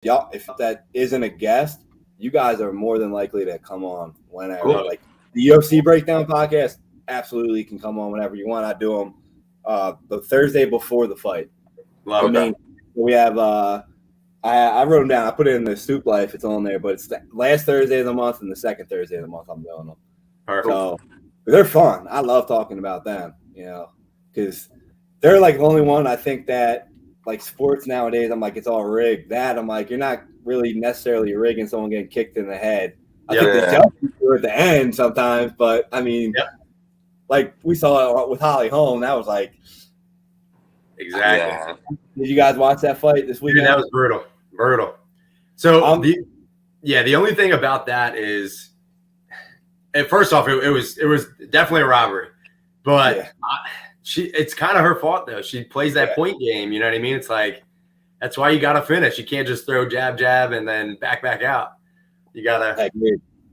y'all, if that isn't a guest, you guys are more than likely to come on whenever. Cool. Like the UFC Breakdown podcast, absolutely can come on whenever you want. I do them the Thursday before the fight. Love it. We have I wrote them down. I put it in the Stoop Life. It's on there, but it's the last Thursday of the month and the second Thursday of the month. I'm doing them. Perfect. So they're fun. I love talking about them. Because they're like the only one I think that like sports nowadays. I'm like it's all rigged. That I'm like you're not really necessarily rigging someone getting kicked in the head. I think the judges do at the end sometimes, but I mean, like we saw it with Holly Holm. That was like. Exactly. Did you guys watch that fight this weekend? Dude, that was brutal. So the only thing about that is, first off, it was definitely a robbery, but it's kind of her fault though. She plays that point game. You know what I mean? It's like that's why you got to finish. You can't just throw jab and then back out. You gotta.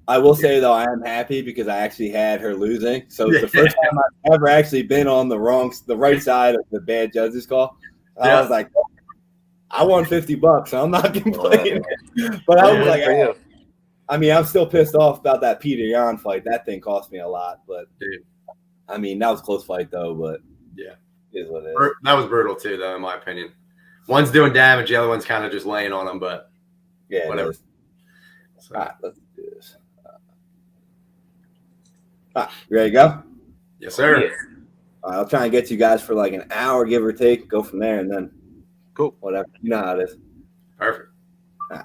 I will say though, I am happy because I actually had her losing. So it's the first time I've ever actually been on the right side of the bad judges call. I was like, I won $50, so I'm not complaining. But I was like, I mean, I'm still pissed off about that Peter Yan fight. That thing cost me a lot, but I mean, that was a close fight though. But it is what it is. That was brutal too, though, in my opinion. One's doing damage, the other one's kind of just laying on them, but whatever. So. All right, let's do this. You ready to go? Yes, sir. All right, I'll try and get you guys for like an hour, give or take. Go from there, and then whatever. You know how it is. Perfect. Right.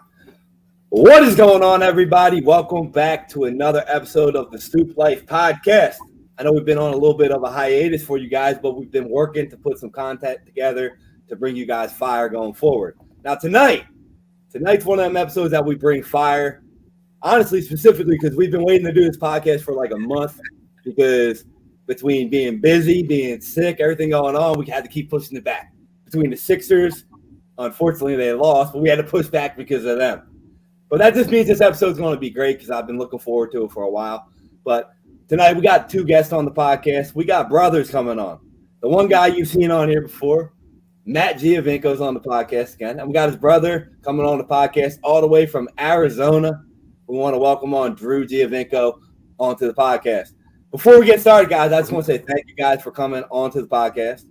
What is going on, everybody? Welcome back to another episode of the Stoop Life podcast. I know we've been on a little bit of a hiatus for you guys, but we've been working to put some content together to bring you guys fire going forward. Now, tonight's one of them episodes that we bring fire. Honestly, specifically because we've been waiting to do this podcast for like a month because between being busy, being sick, everything going on, we had to keep pushing it back. Between the Sixers, unfortunately, they lost, but we had to push back because of them. But that just means this episode's going to be great because I've been looking forward to it for a while. But tonight we got two guests on the podcast. We got brothers coming on. The one guy you've seen on here before, Matt Giovinco, is on the podcast again. And we got his brother coming on the podcast all the way from Arizona. We want to welcome on Drew Giovinco onto the podcast. Before we get started, guys, I just want to say thank you guys for coming onto the podcast.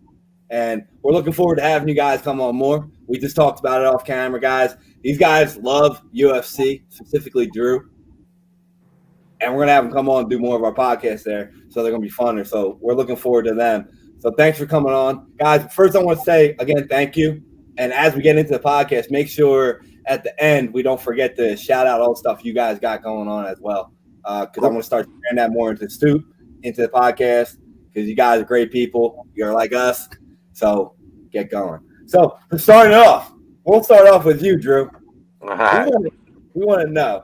And we're looking forward to having you guys come on more. We just talked about it off camera, guys. These guys love UFC, specifically Drew. And we're going to have them come on and do more of our podcasts there. So they're going to be funner. So we're looking forward to them. So thanks for coming on. Guys, first I want to say, again, thank you. And as we get into the podcast, make sure at the end we don't forget to shout out all the stuff you guys got going on as well. Because I'm going to start sharing that more into the podcast, because you guys are great people. You're like us. So get going. So to start it off, we'll start off with you, Drew. We want to know.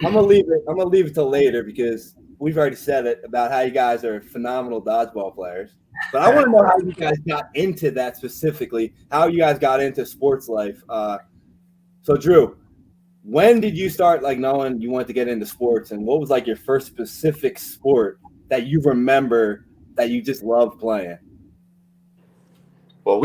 I'm gonna leave it till later because we've already said it about how you guys are phenomenal dodgeball players. But I want to know how you guys got into that specifically. How you guys got into sports life. So Drew, when did you start like knowing you wanted to get into sports, and what was like your first specific sport that you remember that you just loved playing? Well,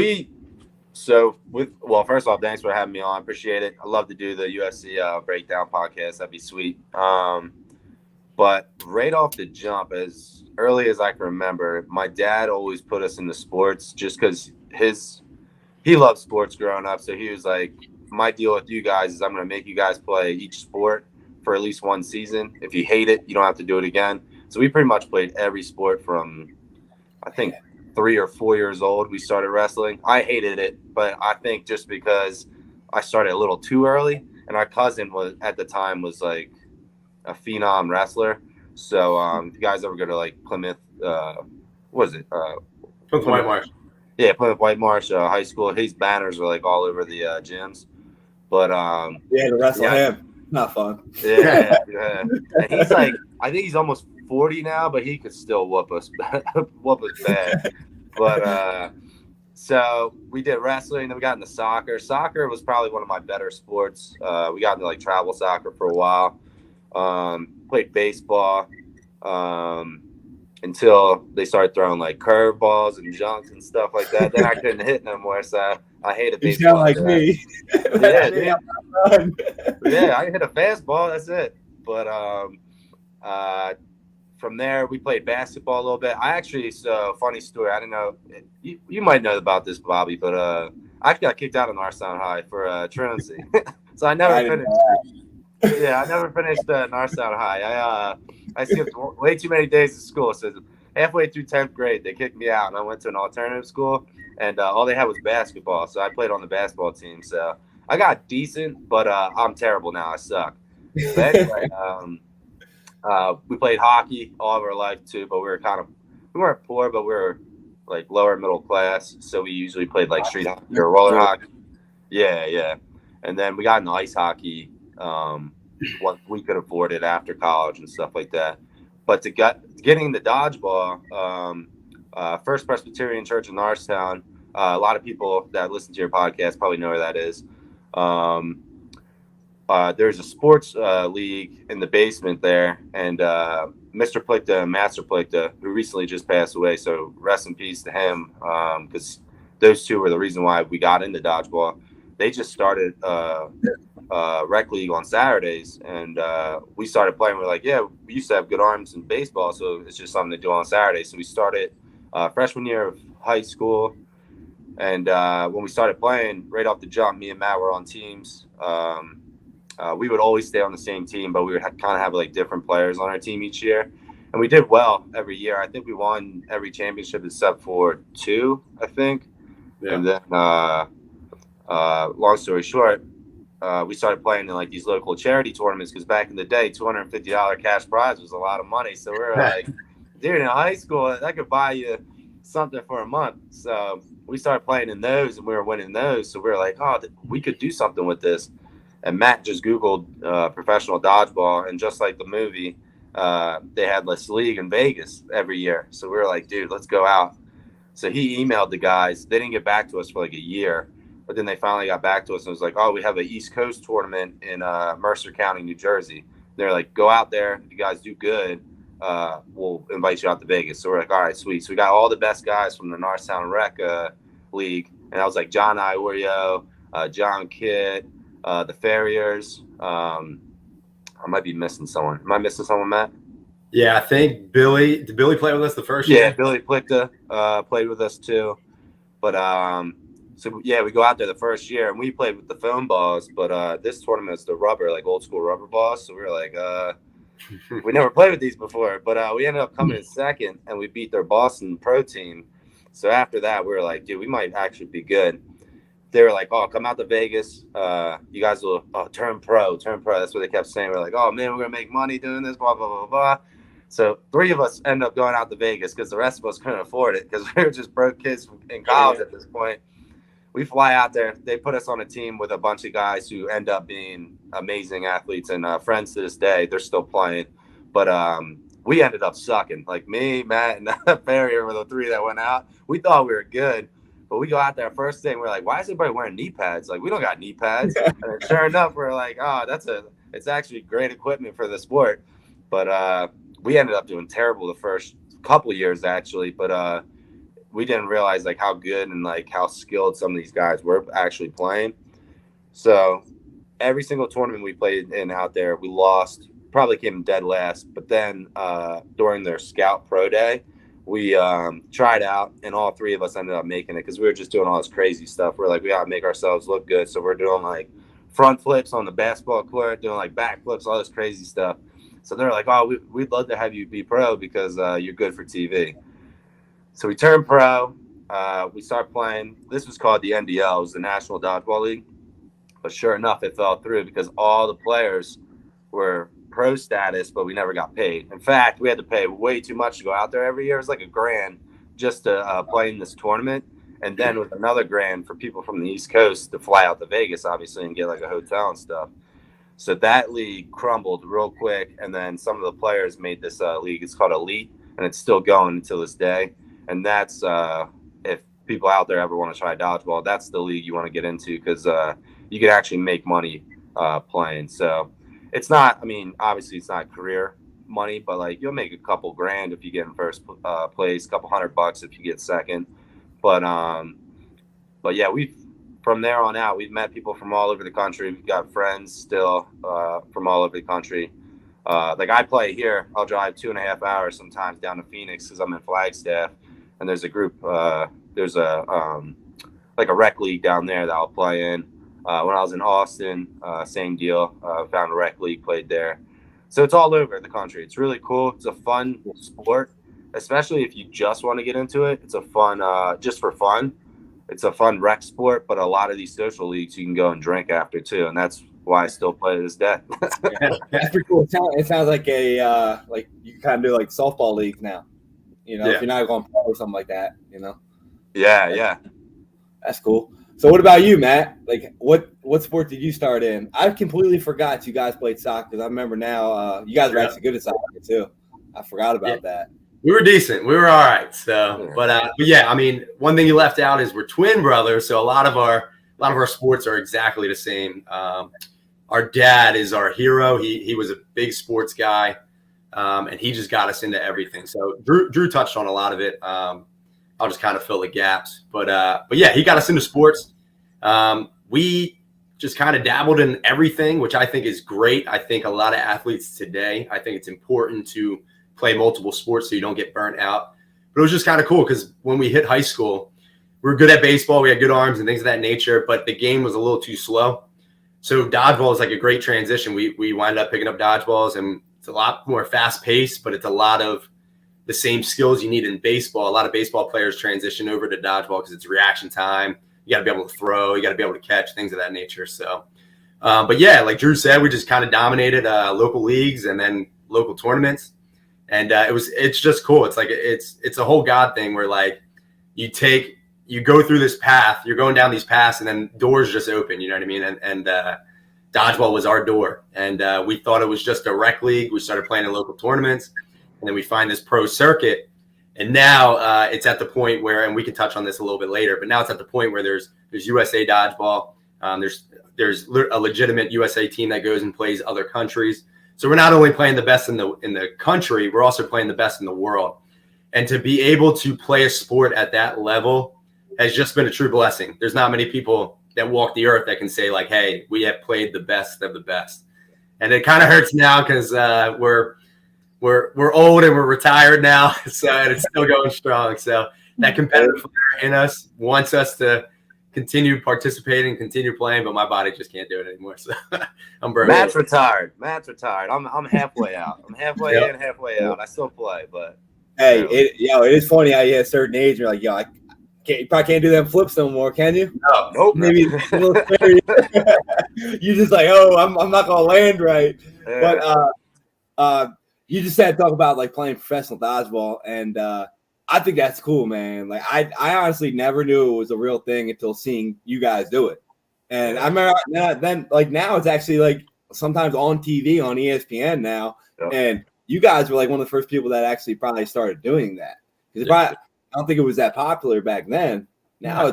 first off, thanks for having me on. Appreciate it. I love to do the UFC breakdown podcast. That'd be sweet. But right off the jump, as early as I can remember, my dad always put us into sports just because he loved sports growing up. So he was like, my deal with you guys is I'm going to make you guys play each sport for at least one season. If you hate it, you don't have to do it again. So we pretty much played every sport from, I think, 3 or 4 years old. We started wrestling. I hated it, but I think just because I started a little too early, and our cousin was like a phenom wrestler. So if you guys ever go to like Plymouth, Plymouth White Marsh. Yeah, Plymouth White Marsh High School. His banners are like all over the gyms. But to wrestle him, not fun. Yeah. And he's like, I think he's almost 40 now, but he could still whoop us bad. But so we did wrestling, then we got into soccer. Soccer was probably one of my better sports. We got into like travel soccer for a while. Played baseball until they started throwing like curveballs and junks and stuff like that. Then I couldn't hit no more, so I hated You baseball. sound like me. Yeah, dude. Yeah, I hit a fastball. That's it. But from there, we played basketball a little bit. I actually, so funny story. I didn't know you might know about this, Bobby, but I actually got kicked out of Norristown High for truancy. So I never finished. Yeah, I never finished Norristown High. I skipped way too many days of school. So halfway through 10th grade, they kicked me out, and I went to an alternative school, and all they had was basketball. So I played on the basketball team. So I got decent, but I'm terrible now. I suck. But anyway, we played hockey all of our life too, but we weren't poor, but we were like lower middle class. So we usually played like street hockey or roller hockey. Yeah. And then we got into ice hockey, what we could afford it after college and stuff like that. But getting the dodgeball, First Presbyterian Church in Norristown, a lot of people that listen to your podcast probably know where that is. There's a sports league in the basement there, and Mr. Plickta and Master Plickta, who recently just passed away, so rest in peace to him, because those two were the reason why we got into dodgeball. They just started rec league on Saturdays, and we started playing. We're like, yeah, we used to have good arms in baseball, so it's just something to do on Saturdays. So we started freshman year of high school, and when we started playing, right off the jump, me and Matt were on teams. We would always stay on the same team, but we would kind of have like different players on our team each year. And we did well every year. I think we won every championship except for 2, I think. Yeah. And then, long story short, we started playing in like these local charity tournaments, because back in the day, $250 cash prize was a lot of money. So we were like, dude, in high school, that could buy you something for a month. So we started playing in those, and we were winning those. So we were like, oh, we could do something with this. And Matt just Googled professional dodgeball, and just like the movie, they had this league in Vegas every year. So we were like, dude, let's go out. So he emailed the guys. They didn't get back to us for like a year, but then they finally got back to us and was like, oh, we have an East Coast tournament in Mercer County, New Jersey. They're like, go out there. If you guys do good, we'll invite you out to Vegas. So we're like, all right, sweet. So we got all the best guys from the Norristown Rec League. And I was like, John Iorio, John Kidd, the Farriers. I might be missing someone. Am I missing someone, Matt? Yeah, I think Billy. Did Billy play with us the first year? Yeah, Billy Plickta played with us too. But so yeah, we go out there the first year, and we played with the foam balls. But this tournament is the rubber, like old school rubber balls. So we were like, we never played with these before. But we ended up coming in second, and we beat their Boston pro team. So after that, we were like, dude, we might actually be good. They were like, oh, come out to Vegas. You guys will turn pro. That's what they kept saying. We're like, oh, man, we're going to make money doing this, blah, blah, blah, blah. So 3 of us ended up going out to Vegas because the rest of us couldn't afford it, because we were just broke kids in college at this point. We fly out there. They put us on a team with a bunch of guys who end up being amazing athletes and friends to this day. They're still playing. But we ended up sucking. Like me, Matt, and Farrier were the 3 that went out. We thought we were good. But we go out there first thing, we're like, why is everybody wearing knee pads? Like, we don't got knee pads. And sure enough, we're like, oh, it's actually great equipment for the sport. But we ended up doing terrible the first couple years, actually. But we didn't realize like how good and like how skilled some of these guys were actually playing. So every single tournament we played in out there, we lost, probably came dead last. But then during their Scout Pro Day, we tried out, and all 3 of us ended up making it, because we were just doing all this crazy stuff. We're like, we got to make ourselves look good. So we're doing like front flips on the basketball court, doing like back flips, all this crazy stuff. So they're like, oh, we'd love to have you be pro because you're good for TV. So we turned pro. We started playing. This was called the NDL. It was the National Dodgeball League. But sure enough, it fell through because all the players were pro status, but we never got paid. In fact, we had to pay way too much to go out there every year. It was like $1,000 just to play in this tournament, and then with another $1,000 for people from the East Coast to fly out to Vegas, obviously, and get like a hotel and stuff. So that league crumbled real quick, and then some of the players made this league. It's called Elite, and it's still going until this day. And that's if people out there ever want to try dodgeball, that's the league you want to get into, because you can actually make money playing. So it's not, I mean, obviously it's not career money, but like you'll make a couple grand if you get in first place, $200 if you get second. But yeah, we've from there on out, we've met people from all over the country. We've got friends still from all over the country. Like I play here, I'll drive 2.5 hours sometimes down to Phoenix because I'm in Flagstaff, and there's a group. There's a like a rec league down there that I'll play in. When I was in Austin, same deal. Found a rec league, played there. So it's all over the country. It's really cool. It's a fun sport, especially if you just want to get into it. It's a fun, just for fun. It's a fun rec sport, but a lot of these social leagues you can go and drink after too, and that's why I still play to this day. That's pretty cool. It sounds like like you kind of do like softball leagues now. If you're not going to play or something like that, Yeah. That's cool. So what about you, Matt? Like what sport did you start in? I completely forgot you guys played soccer because I remember now you guys were actually good at soccer too. I forgot about that. We were decent. We were all right. So, but yeah, I mean, one thing you left out is we're twin brothers. So a lot of our sports are exactly the same. Our dad is our hero. He was a big sports guy, and he just got us into everything. So Drew touched on a lot of it. I'll just kind of fill the gaps. But yeah, he got us into sports. We just kind of dabbled in everything, which I think is great. I think a lot of athletes today, I think it's important to play multiple sports so you don't get burnt out. But it was just kind of cool because when we hit high school, we were good at baseball. We had good arms and things of that nature, but the game was a little too slow. So dodgeball is like a great transition. We wind up picking up dodgeballs, and it's a lot more fast paced, but it's a lot of the same skills you need in baseball. A lot of baseball players transition over to dodgeball because it's reaction time. You got to be able to throw. You got to be able to catch, things of that nature. So, but yeah, like Drew said, we just kind of dominated local leagues and then local tournaments. And it's just cool. It's like it's a whole God thing where like you go through this path, you're going down these paths, and then doors just open. You know what I mean? And dodgeball was our door, and we thought it was just a rec league. We started playing in local tournaments, and then we find this pro circuit, and now it's at the point where, and we can touch on this a little bit later, but now it's at the point where there's USA dodgeball. There's a legitimate USA team that goes and plays other countries. So we're not only playing the best in the country, we're also playing the best in the world. And to be able to play a sport at that level has just been a true blessing. There's not many people that walk the earth that can say like, hey, we have played the best of the best. And it kind of hurts now because we're old and we're retired now. So and it's still going strong. So that competitive fire in us wants us to continue participating, continue playing, but my body just can't do it anymore. So I'm burnt. Matt's retired. I'm halfway out. I'm halfway in, halfway out. I still play, but hey, it is funny how you hit a certain age, you're like, you probably can't do them flips no more, can you? No, nope. Maybe a little scary. You just like, I'm not gonna land right. Yeah. But you just had to talk about like playing professional dodgeball, and I think that's cool, man. Like I honestly never knew it was a real thing until seeing you guys do it. And I remember then like now it's actually like sometimes on TV on ESPN now. Yep. And you guys were like one of the first people that actually probably started doing that. Because I don't think it was that popular back then. Now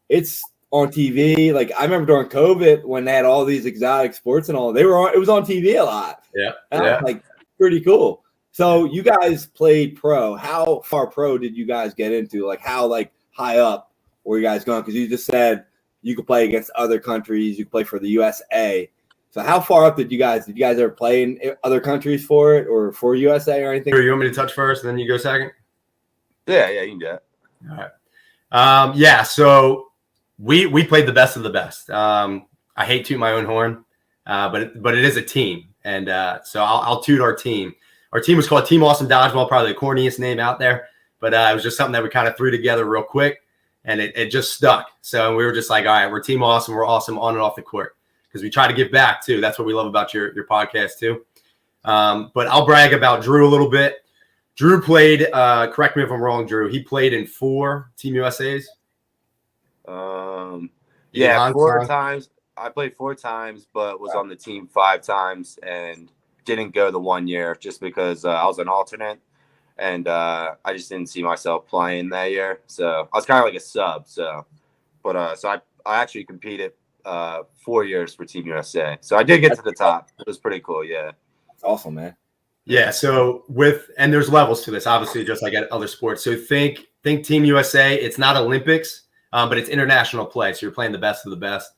it's on TV. Like I remember during COVID when they had all these exotic sports and all, it was on TV a lot. Yeah. And I was like, pretty cool. So you guys played pro. How far pro did you guys get into? Like how like high up were you guys going? Because you just said you could play against other countries. You could play for the USA. So how far up did you guys ever play in other countries for it or for USA or anything? You want me to touch first and then you go second? Yeah, you can do that. All right. So we played the best of the best. I hate toot my own horn, but it is a team. And so I'll toot our team. Our team was called Team Awesome Dodgeball, probably the corniest name out there. But it was just something that we kind of threw together real quick, and it just stuck. So we were just like, all right, we're Team Awesome. We're awesome on and off the court because we try to give back, too. That's what we love about your podcast, too. But I'll brag about Drew a little bit. Drew played, correct me if I'm wrong, Drew, he played in 4 Team USAs? Yeah, 4 times. I played 4 times, but was on the team 5 times and didn't go the 1 year just because I was an alternate and I just didn't see myself playing that year. So I was kind of like a sub. So I actually competed 4 years for Team USA. So I did get to the top. It was pretty cool. Yeah. That's awesome, man. Yeah. So and there's levels to this, obviously, just like at other sports. So think Team USA. It's not Olympics, but it's international play. So you're playing the best of the best.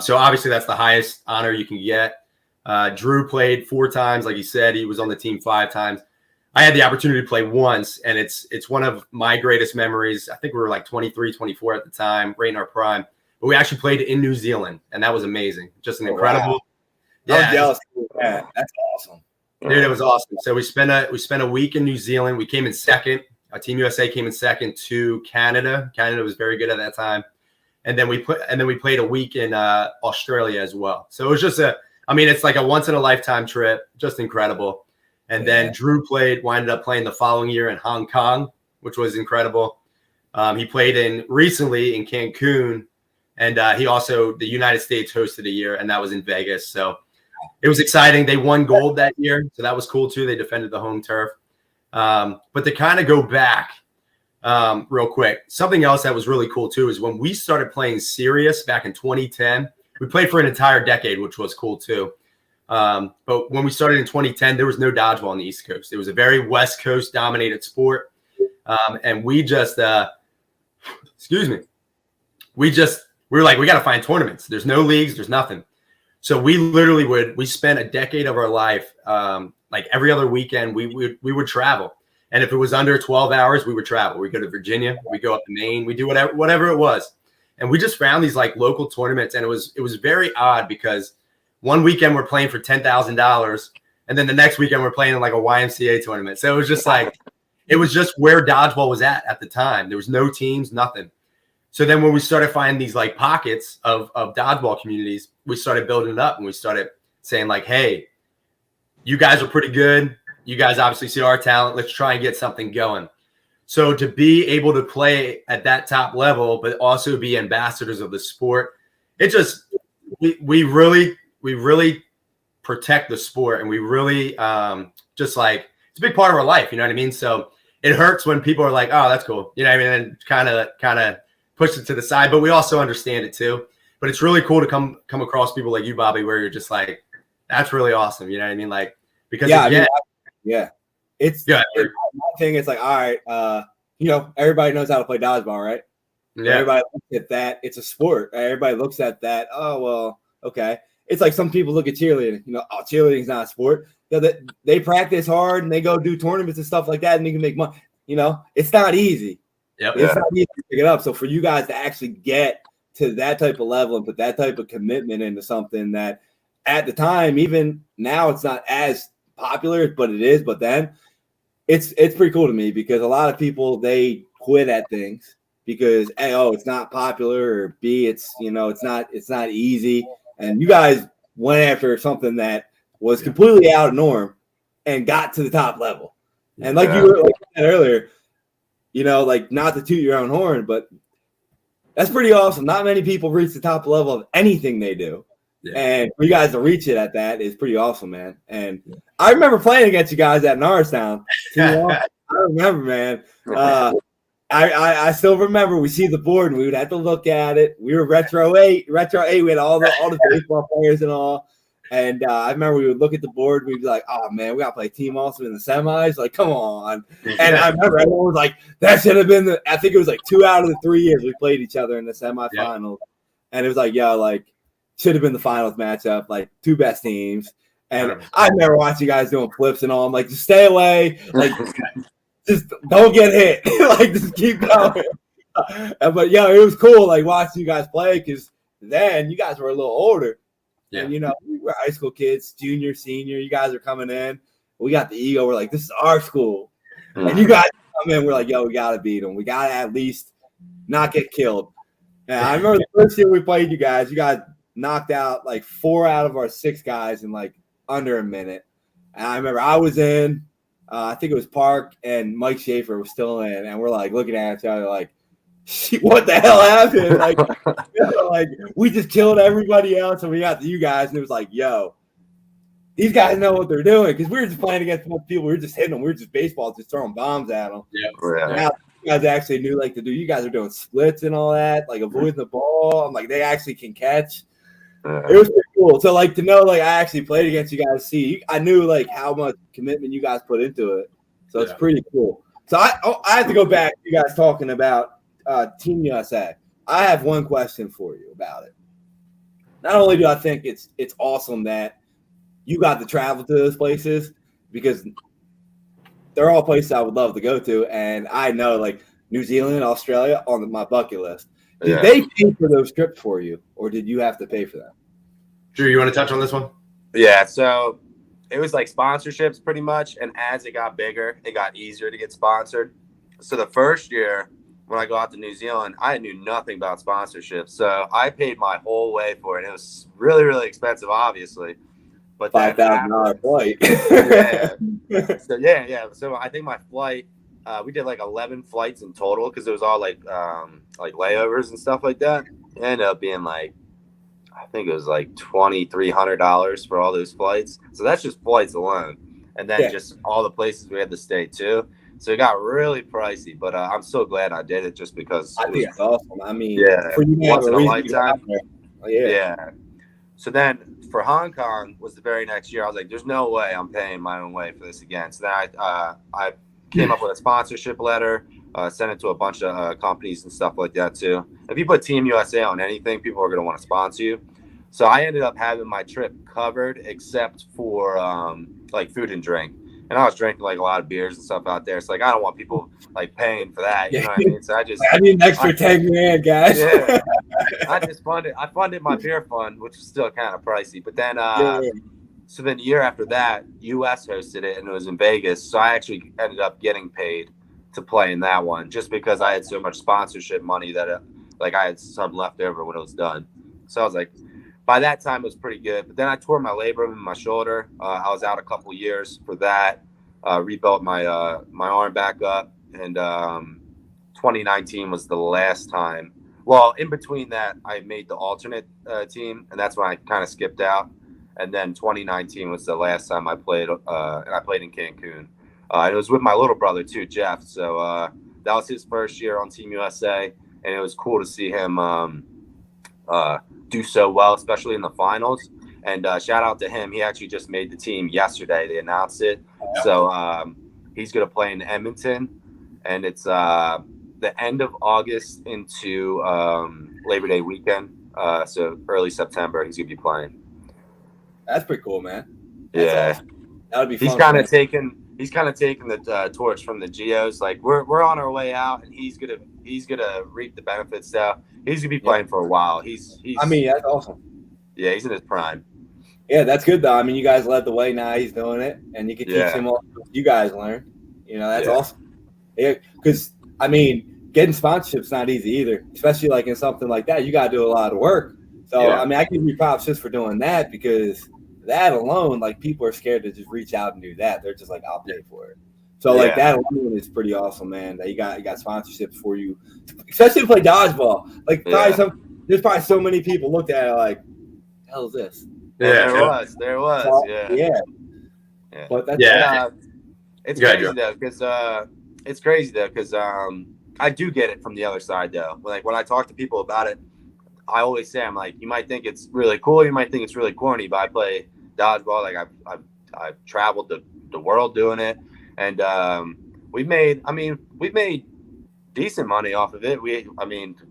So obviously that's the highest honor you can get. Drew played 4 times. Like he said, he was on the team 5 times. I had the opportunity to play once, and it's one of my greatest memories. I think we were like 23, 24 at the time, right in our prime. But we actually played in New Zealand, and that was amazing. Just an incredible. Wow. Yeah, I'm jealous of that. That's awesome. Dude, it was awesome. So we spent a week in New Zealand. We came in second. Team USA came in second to Canada. Canada was very good at that time. And then we played a week in Australia as well. So it was just it's like a once in a lifetime trip, just incredible. And then Drew winded up playing the following year in Hong Kong, which was incredible. He played recently in Cancun, and he also, the United States hosted a year, and that was in Vegas. So it was exciting. They won gold that year, so that was cool too. They defended the home turf. But to kind of go back real quick, something else that was really cool too is when we started playing serious back in 2010, we played for an entire decade, which was cool too. But when we started in 2010, there was no dodgeball on the East Coast. It was a very West Coast dominated sport. And we just, we were like, we got to find tournaments. There's no leagues. There's nothing. So we literally we spent a decade of our life, like every other weekend, we would travel. And if it was under 12 hours, we would travel. We'd go to Virginia, we'd go up to Maine, we do whatever it was. And we just found these like local tournaments. And it was very odd because one weekend we're playing for $10,000. And then the next weekend we're playing in like a YMCA tournament. So it was just like, it was just where dodgeball was at the time. There was no teams, nothing. So then when we started finding these like pockets of dodgeball communities, we started building it up and we started saying like, hey, you guys are pretty good. You guys obviously see our talent. Let's try and get something going. So to be able to play at that top level, but also be ambassadors of the sport, it just, we really protect the sport, and we really just like, it's a big part of our life. You know what I mean? So it hurts when people are like, oh, that's cool. You know what I mean? And kind of push it to the side, but we also understand it too. But it's really cool to come across people like you, Bobby, where you're just like, that's really awesome. You know what I mean? Like, because it's my thing. It's like, all right, everybody knows how to play dodgeball, right? Yeah. Everybody looks at that. It's a sport. Everybody looks at that. Oh, well, okay. It's like some people look at cheerleading. Cheerleading's not a sport. They practice hard and they go do tournaments and stuff like that, and they can make money. It's not easy. Yep. It's not easy to pick it up. So for you guys to actually get to that type of level and put that type of commitment into something that at the time, even now, it's not as popular, but it is. But then it's pretty cool to me because a lot of people, they quit at things because A, it's not popular, or B, it's not easy. And you guys went after something that was completely out of norm and got to the top level. And like you were like said earlier, like not to toot your own horn, but that's pretty awesome. Not many people reach the top level of anything they do. Yeah. And for you guys to reach it at that is pretty awesome, man. And I remember playing against you guys at Norristown. I remember, man. I still remember we see the board and we would have to look at it. We were retro 8. We had all the baseball players and all. And I remember we would look at the board and we'd be like, oh, man, we got to play Team Awesome in the semis. Like, come on. And I remember everyone was like, that should have been I think it was like 2 out of the 3 years we played each other in the semifinals. Yeah. And it was like, should have been the finals matchup, like 2 best teams. And I remember watching you guys doing flips and all. I'm like, just stay away. Like, just don't get hit. Like, just keep going. But, it was cool, like, watching you guys play because then you guys were a little older. Yeah. And, we were high school kids, junior, senior. You guys are coming in. We got the ego. We're like, this is our school. Mm-hmm. And you guys come in. We're like, we got to beat them. We got to at least not get killed. And I remember the first year we played you guys knocked out like 4 out of our 6 guys in like under a minute. And I remember I was in, I think it was Park and Mike Schaefer was still in. And we're like looking at each other like, what the hell happened? Like, like we just killed everybody else and we got to you guys. And it was like, these guys know what they're doing because we were just playing against people. We were just hitting them. We were just baseball, just throwing bombs at them. Yeah. Now you guys actually knew like to do. You guys are doing splits and all that, like avoiding the ball. I'm like, they actually can catch. It was pretty cool. So like to know, like I actually played against you guys. I knew like how much commitment you guys put into it. So it's pretty cool. So I have to go back to you guys talking about Team USA I have one question for you about it. Not only do I think it's awesome that you got to travel to those places, because they're all places I would love to go to, and I know like New Zealand, Australia on my bucket list. Did they pay for those trips for you, or did you have to pay for them? Drew, you want to touch on this one? Yeah, so it was like sponsorships pretty much, and as it got bigger, it got easier to get sponsored. So the first year when I go out to New Zealand, I knew nothing about sponsorships, so I paid my whole way for it. It was really, really expensive, obviously. But $5,000 flight. yeah. So I think my flight, we did like 11 flights in total because it was all like layovers and stuff like that. It ended up being like, I think it was like $2,300 for all those flights. So that's just flights alone, and then just all the places we had to stay too. So it got really pricey, but I'm so glad I did it just because I think it's awesome. I mean, for you once in a lifetime. Yeah. So then for Hong Kong was the very next year. I was like, there's no way I'm paying my own way for this again. So then I came up with a sponsorship letter, sent it to a bunch of companies and stuff like that too. If you put Team USA on anything, people are going to want to sponsor you. So I ended up having my trip covered except for like food and drink. And I was drinking like a lot of beers and stuff out there. So like I don't want people like paying for that. You know what I mean? So I need an extra 10 grand, guys. Yeah. I funded my beer fund, which was still kind of pricey. But then so then the year after that, US hosted it and it was in Vegas. So I actually ended up getting paid to play in that one just because I had so much sponsorship money that like I had some left over when it was done. So I was like, by that time it was pretty good. But then I tore my labrum in my shoulder. I was out a couple years for that. Rebuilt my arm back up, and 2019 was the last time. Well, in between that, I made the alternate team, and that's when I kind of skipped out. And then 2019 was the last time I played, and I played in Cancun. And it was with my little brother too, Jeff. So that was his first year on Team USA, and it was cool to see him do so well, especially in the finals. And shout out to him. He actually just made the team yesterday. They announced it. So he's going to play in Edmonton, and it's the end of August into Labor Day weekend. So early September, he's going to be playing. That's pretty cool, man. That's awesome. That would be fun. He's kind of taking the torch from the Geos. Like we're on our way out, and he's gonna reap the benefits now. He's gonna be playing for a while. He's I mean, that's awesome. Yeah, he's in his prime. Yeah, that's good though. I mean, you guys led the way. Now he's doing it, and you can teach him what you guys learned. You know, that's awesome. Yeah, because I mean, getting sponsorships not easy either, especially like in something like that. You got to do a lot of work. So I mean, I give you props just for doing that, because that alone, like, people are scared to just reach out and do that. They're just like, I'll pay for it. So like that alone is pretty awesome, man. That you got sponsorships for you, especially to play dodgeball. Like there's probably so many people looked at it like, the hell is this? Yeah, there was. So, yeah. But that's it's crazy though, because I do get it from the other side though. Like when I talk to people about it, I always say, I'm like, you might think it's really cool, you might think it's really corny, but I play dodgeball. Like I've traveled the world doing it, and we've made decent money off of it.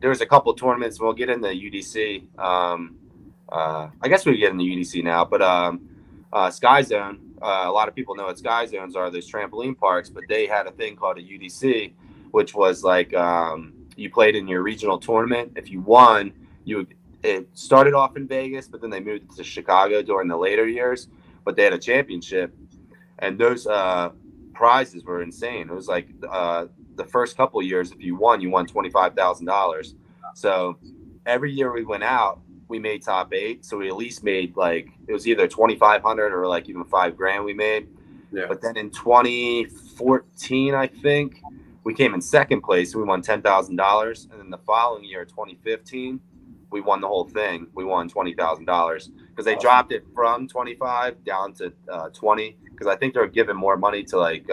There's a couple of tournaments. We'll get into UDC. I guess we get into UDC now, but Sky Zone. A lot of people know what Sky Zones are. Those trampoline parks, but they had a thing called a UDC, which was like you played in your regional tournament. If you won, it started off in Vegas, but then they moved it to Chicago during the later years. But they had a championship, and those prizes were insane. It was like the first couple of years, if you won $25,000. So every year we went out, we made top 8. So we at least made, like, it was either 2,500 or like even $5,000 we made. Yeah. But then in 2014, I think, we came in second place. We won $10,000. And then the following year, 2015, we won the whole thing. We won $20,000 because they dropped it from 25 down to 20, because I think they're giving more money to like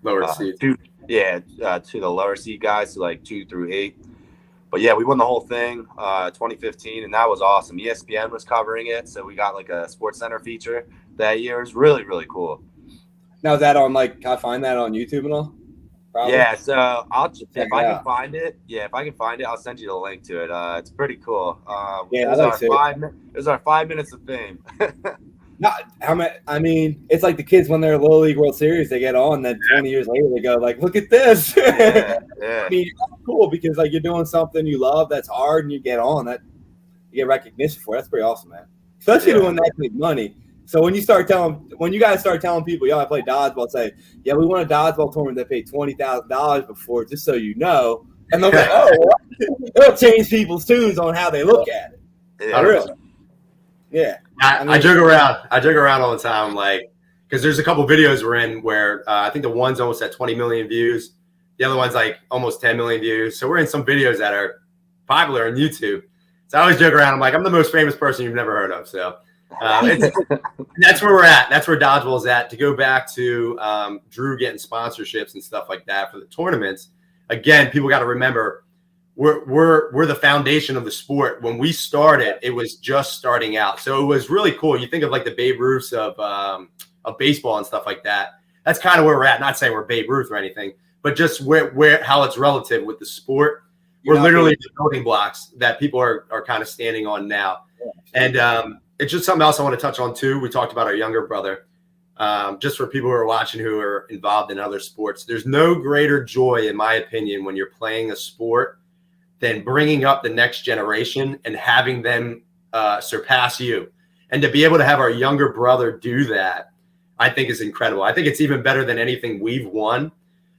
lower seed. To the lower seed guys, so like 2 through 8. But yeah, we won the whole thing 2015, and that was awesome. ESPN was covering it, so we got like a Sports Center feature that year. It was really, really cool. Now, is that on, like, can I find that on YouTube and all? Probably. Yeah, so if I can find it. Yeah, if I can find it, I'll send you the link to it. It's pretty cool. Yeah, it was our 5 minutes of fame. I mean, it's like the kids when they're Little League World Series, they get on, then 20 years later they go like, look at this. Yeah. I mean, it's cool because like you're doing something you love that's hard and you get on that, you get recognition for. That's pretty awesome, man. Especially doing that big money. So when you guys start telling people, yo, I play dodgeball, say, yeah, we won a dodgeball tournament that paid $20,000 before, just so you know. And they're like, oh, it'll change people's tunes on how they look at it. Yeah, really. Yeah. I joke around all the time, like, because there's a couple videos we're in where I think the one's almost at 20 million views. The other one's like almost 10 million views. So we're in some videos that are popular on YouTube. So I always joke around. I'm like, I'm the most famous person you've never heard of. So that's where we're at. That's where Dodgeball's at. To go back to Drew getting sponsorships and stuff like that for the tournaments. Again, people got to remember, we're the foundation of the sport. When we started, it was just starting out. So it was really cool. You think of like the Babe Ruths of baseball and stuff like that. That's kind of where we're at. Not saying we're Babe Ruth or anything, but just where how it's relative with the sport. We're literally the building blocks that people are kind of standing on now. And it's just something else I want to touch on too. We talked about our younger brother. Just for people who are watching who are involved in other sports, there's no greater joy, in my opinion, when you're playing a sport than bringing up the next generation and having them surpass you. And to be able to have our younger brother do that, I think is incredible. I think it's even better than anything we've won,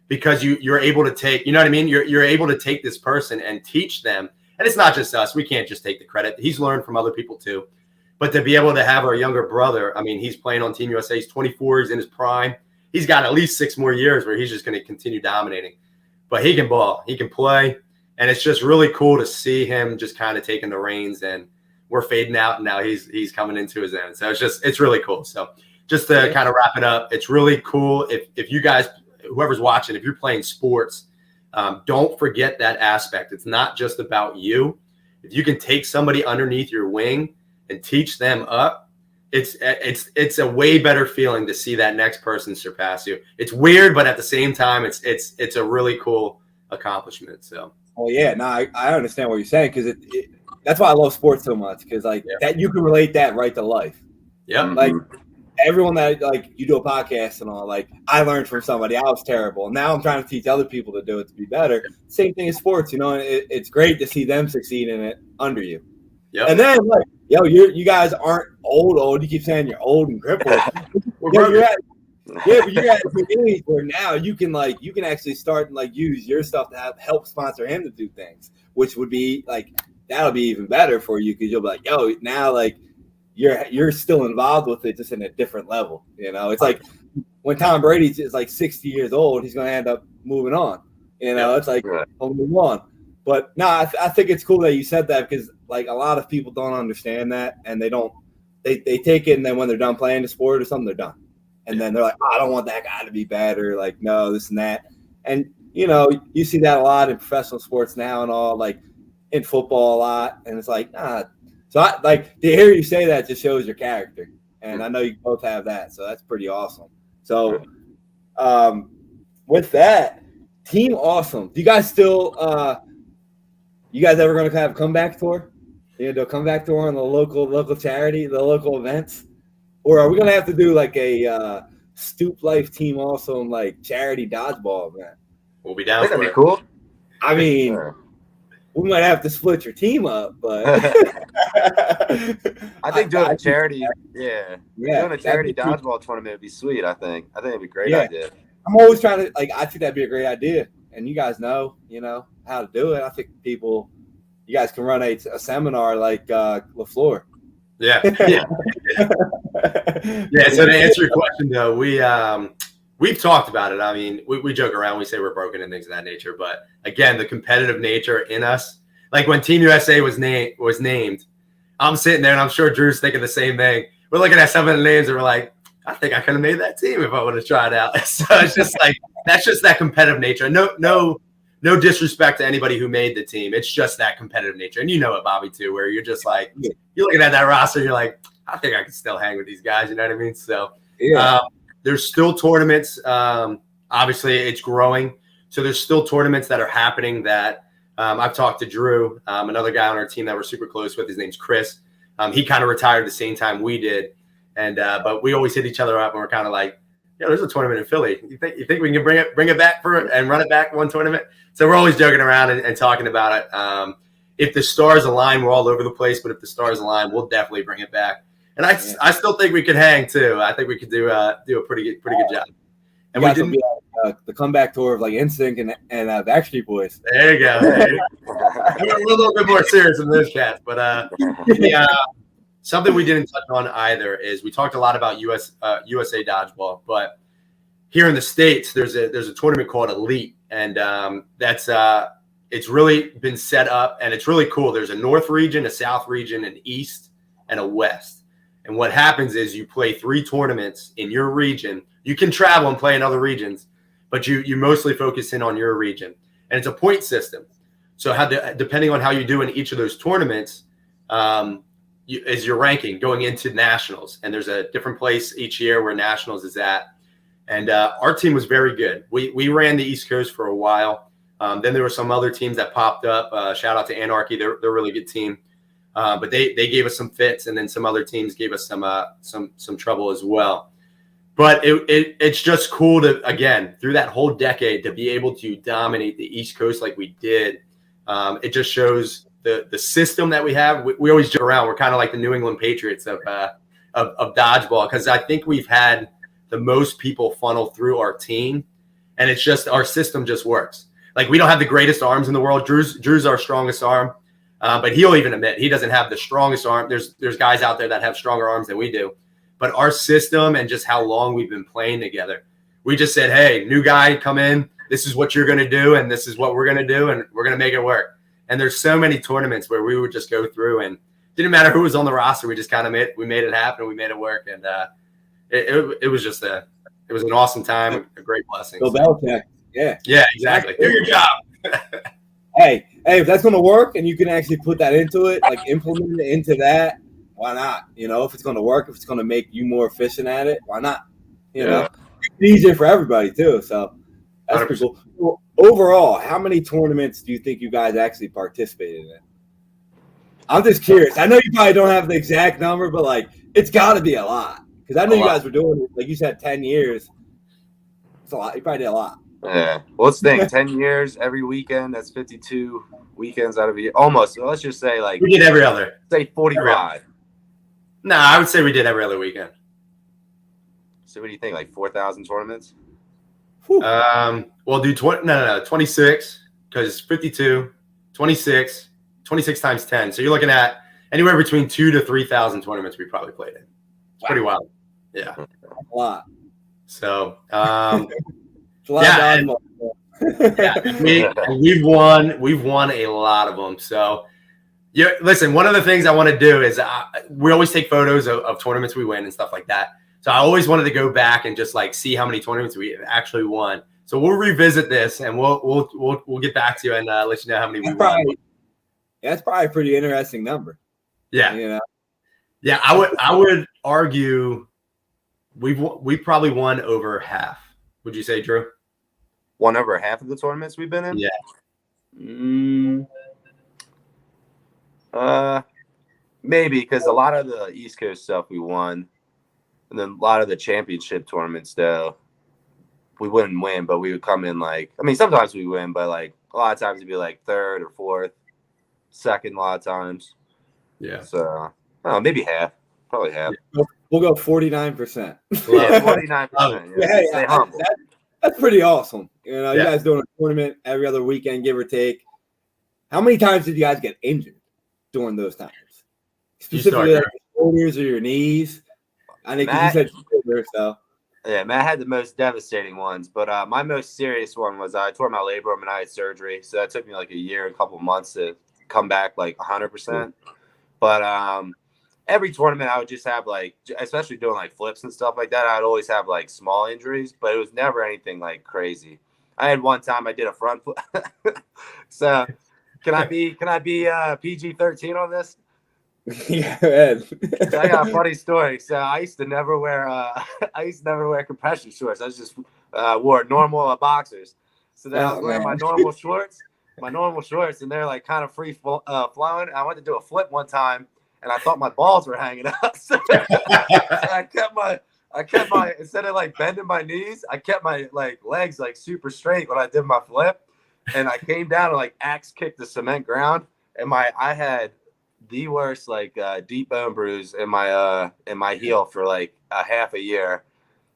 because you're able to take, you know what I mean? You're able to take this person and teach them. And it's not just us. We can't just take the credit. He's learned from other people too. But to be able to have our younger brother, I mean, he's playing on Team USA. He's 24. He's in his prime. He's got at least 6 more years where he's just going to continue dominating. But he can ball. He can play. And it's just really cool to see him just kind of taking the reins, and we're fading out, and now he's coming into his own. So it's really cool. So just to kind of wrap it up, it's really cool. If you guys, whoever's watching, if you're playing sports, don't forget that aspect. It's not just about you. If you can take somebody underneath your wing and teach them up, it's a way better feeling to see that next person surpass you. It's weird, but at the same time, it's a really cool accomplishment. So. Oh yeah, no, I understand what you're saying, because that's why I love sports so much, because like that you can relate that right to life. Yeah, like everyone that like you do a podcast and all, like I learned from somebody. I was terrible, and now I'm trying to teach other people to do it to be better. Same thing in sports, you know. And it's great to see them succeed in it under you. Yeah, and then like, yo, you guys aren't old. You keep saying you're old and crippled. But you're at a good age where now you can actually start and like use your stuff to help sponsor him to do things, which would be like, that'll be even better for you, because you'll be like, yo, now like you're still involved with it, just in a different level. You know, it's like when Tom Brady is like 60 years old, he's going to end up moving on. You know, it's like he'll move on. But no, I think it's cool that you said that, because like a lot of people don't understand that, and they take it, and then when they're done playing the sport or something, they're done. And then they're like, oh, I don't want that guy to be better. Like, no, this and that. And, you know, you see that a lot in professional sports now and all, like in football a lot. And it's like, nah. So I like to hear you say that just shows your character. And I know you both have that. So that's pretty awesome. So with that, Team Awesome. Do you guys still you guys ever going to have a comeback tour? You know, comeback tour on the local charity, the local events? Or are we going to have to do like a Stoop Life Team Awesome like charity dodgeball event? We'll be down for it. That'd be cool. I mean, we might have to split your team up, but I think doing a charity, doing a charity dodgeball tournament would be sweet. I think it'd be a great idea. I'm always trying to I think that'd be a great idea, and you guys know, how to do it. I think you guys can run a seminar like LaFleur. Yeah. So to answer your question though, we've talked about it. I mean, we joke around, we say we're broken and things of that nature, but again, the competitive nature in us, like when Team USA was named, I'm sitting there and I'm sure Drew's thinking the same thing. We're looking at some of the names and we're like, I think I could have made that team if I would have tried out. So it's just like, that's just that competitive nature. No disrespect to anybody who made the team. It's just that competitive nature. And you know it, Bobby, too, where you're just like, you're looking at that roster, you're like, I think I can still hang with these guys. You know what I mean? So there's still tournaments. Obviously, it's growing. So there's still tournaments that are happening that I've talked to Drew, another guy on our team that we're super close with. His name's Chris. He kind of retired the same time we did. And but we always hit each other up and we're kind of like, yeah, there's a tournament in Philly. You think we can bring it back and run it back one tournament? So we're always joking around and talking about it. If the stars align, we're all over the place. But if the stars align, we'll definitely bring it back. And I still think we could hang too. I think we could do a pretty good job. And we didn't the comeback tour of like NSYNC and Backstreet Boys. There you go. We're a little bit more serious than those cats, but something we didn't touch on either is we talked a lot about USA Dodgeball, but here in the States, there's a tournament called Elite, and that's it's really been set up, and it's really cool. There's a North region, a South region, an East, and a West. And what happens is you play 3 tournaments in your region. You can travel and play in other regions, but you mostly focus in on your region. And it's a point system. So depending on how you do in each of those tournaments, is your ranking going into nationals. And there's a different place each year where nationals is at. And our team was very good. We ran the East Coast for a while. Then there were some other teams that popped up. Shout out to Anarchy. They're a really good team. But they gave us some fits, and then some other teams gave us some trouble as well. But it's just cool to, again, through that whole decade, to be able to dominate the East Coast like we did. It just shows the system that we have. We always joke around. We're kind of like the New England Patriots of dodgeball, because I think we've had the most people funnel through our team, and it's just our system just works. Like, we don't have the greatest arms in the world. Drew's our strongest arm, but he'll even admit he doesn't have the strongest arm. There's guys out there that have stronger arms than we do. But our system and just how long we've been playing together, we just said, hey, new guy, come in. This is what you're going to do, and this is what we're going to do, and we're going to make it work. And there's so many tournaments where we would just go through, and didn't matter who was on the roster. We just kind of made it happen. We made it work, and it was just it was an awesome time, a great blessing. Bill Belichick. Yeah, exactly. Do your job. hey, if that's going to work and you can actually put that into it, like implement it into that, why not? If it's going to work, if it's going to make you more efficient at it, why not? It's easier for everybody too. So that's pretty cool. Well, overall, how many tournaments do you think you guys actually participated in? I'm just curious. I know you probably don't have the exact number, but like, it's got to be a lot, because I know you guys were doing it, like you said, 10 years. It's a lot. You probably did a lot. Yeah. Well, let's think. 10 years every weekend. That's 52 weekends out of a year. Almost. So let's just say like we did every other. Say 45. No, I would say we did every other weekend. So what do you think? Like 4,000 tournaments? We'll do 26, because 52, 26 times 10. So you're looking at anywhere between 2,000 to 3,000 tournaments we probably played in. It's pretty wild. Yeah. A lot. So, we've won a lot of them. So, listen, one of the things I want to do is we always take photos of tournaments we win and stuff like that. So I always wanted to go back and just like see how many tournaments we actually won. So we'll revisit this, and we'll get back to you and let you know how many we won. That's probably a pretty interesting number. Yeah. Yeah, I would argue we probably won over half. Would you say, Drew? Won over half of the tournaments we've been in? Yeah. Maybe, because a lot of the East Coast stuff we won, and then a lot of the championship tournaments, though, we wouldn't win, but we would come in sometimes we win, but like a lot of times it'd be like third or fourth, second a lot of times. Yeah. So, maybe half. Probably half. We'll go 49%. Yeah, 49%. Yeah, hey, stay humble. That's pretty awesome. You Yeah. guys doing a tournament every other weekend, give or take. How many times did you guys get injured during those times? Specifically, like your shoulders or your knees? I think you said shoulder, so. Yeah, Matt had the most devastating ones, but my most serious one was I tore my labrum and I had surgery. So that took me like a year, a couple months to come back like 100%. But every tournament I would just have like, especially doing like flips and stuff like that, I'd always have like small injuries, but it was never anything like crazy. I had one time I did a front flip. So can I be PG-13 on this? Yeah, man. So I got a funny story. So I used to never wear compression shorts. I just wore normal boxers. So then I was wearing my normal shorts, and they're like kind of free flowing. I went to do a flip one time, and I thought my balls were hanging out. So I kept my instead of like bending my knees, I kept my like legs like super straight when I did my flip, and I came down and like axe kicked the cement ground, and I had the worst like deep bone bruise in my heel for like a half a year.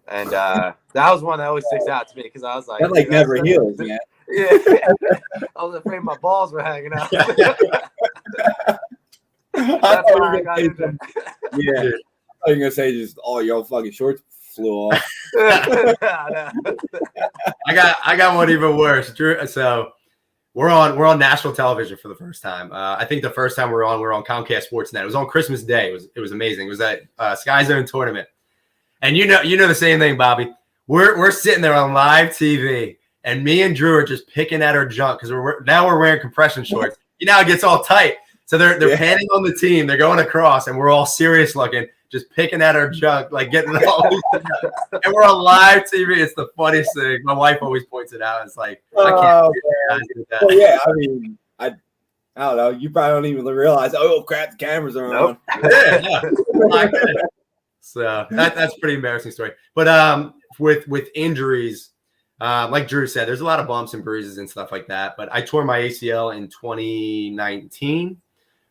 And that was one that always sticks out to me because I was like, that like never heals, man. Yeah, I was afraid my balls were hanging out. That's why I got into it. Yeah, I thought you were gonna say just all your fucking shorts flew off. I got one even worse, Drew. So we're on national television for the first time. I think the first time we were on Comcast Sportsnet. It was on Christmas Day. It was amazing. It was at Sky Zone tournament. And you know the same thing, Bobby. We're sitting there on live TV, and me and Drew are just picking at our junk because we're wearing compression shorts. You know, it gets all tight. So they're panning on the team. They're going across, and we're all serious looking, just picking at our junk, like getting it all. And we're on live TV. It's the funniest thing. My wife always points it out. It's like, I can't do that. Well, yeah, I mean, I don't know. You probably don't even realize. Oh crap, the cameras are on. Yeah. So that's pretty embarrassing story. But with injuries, like Drew said, there's a lot of bumps and bruises and stuff like that. But I tore my ACL in 2019,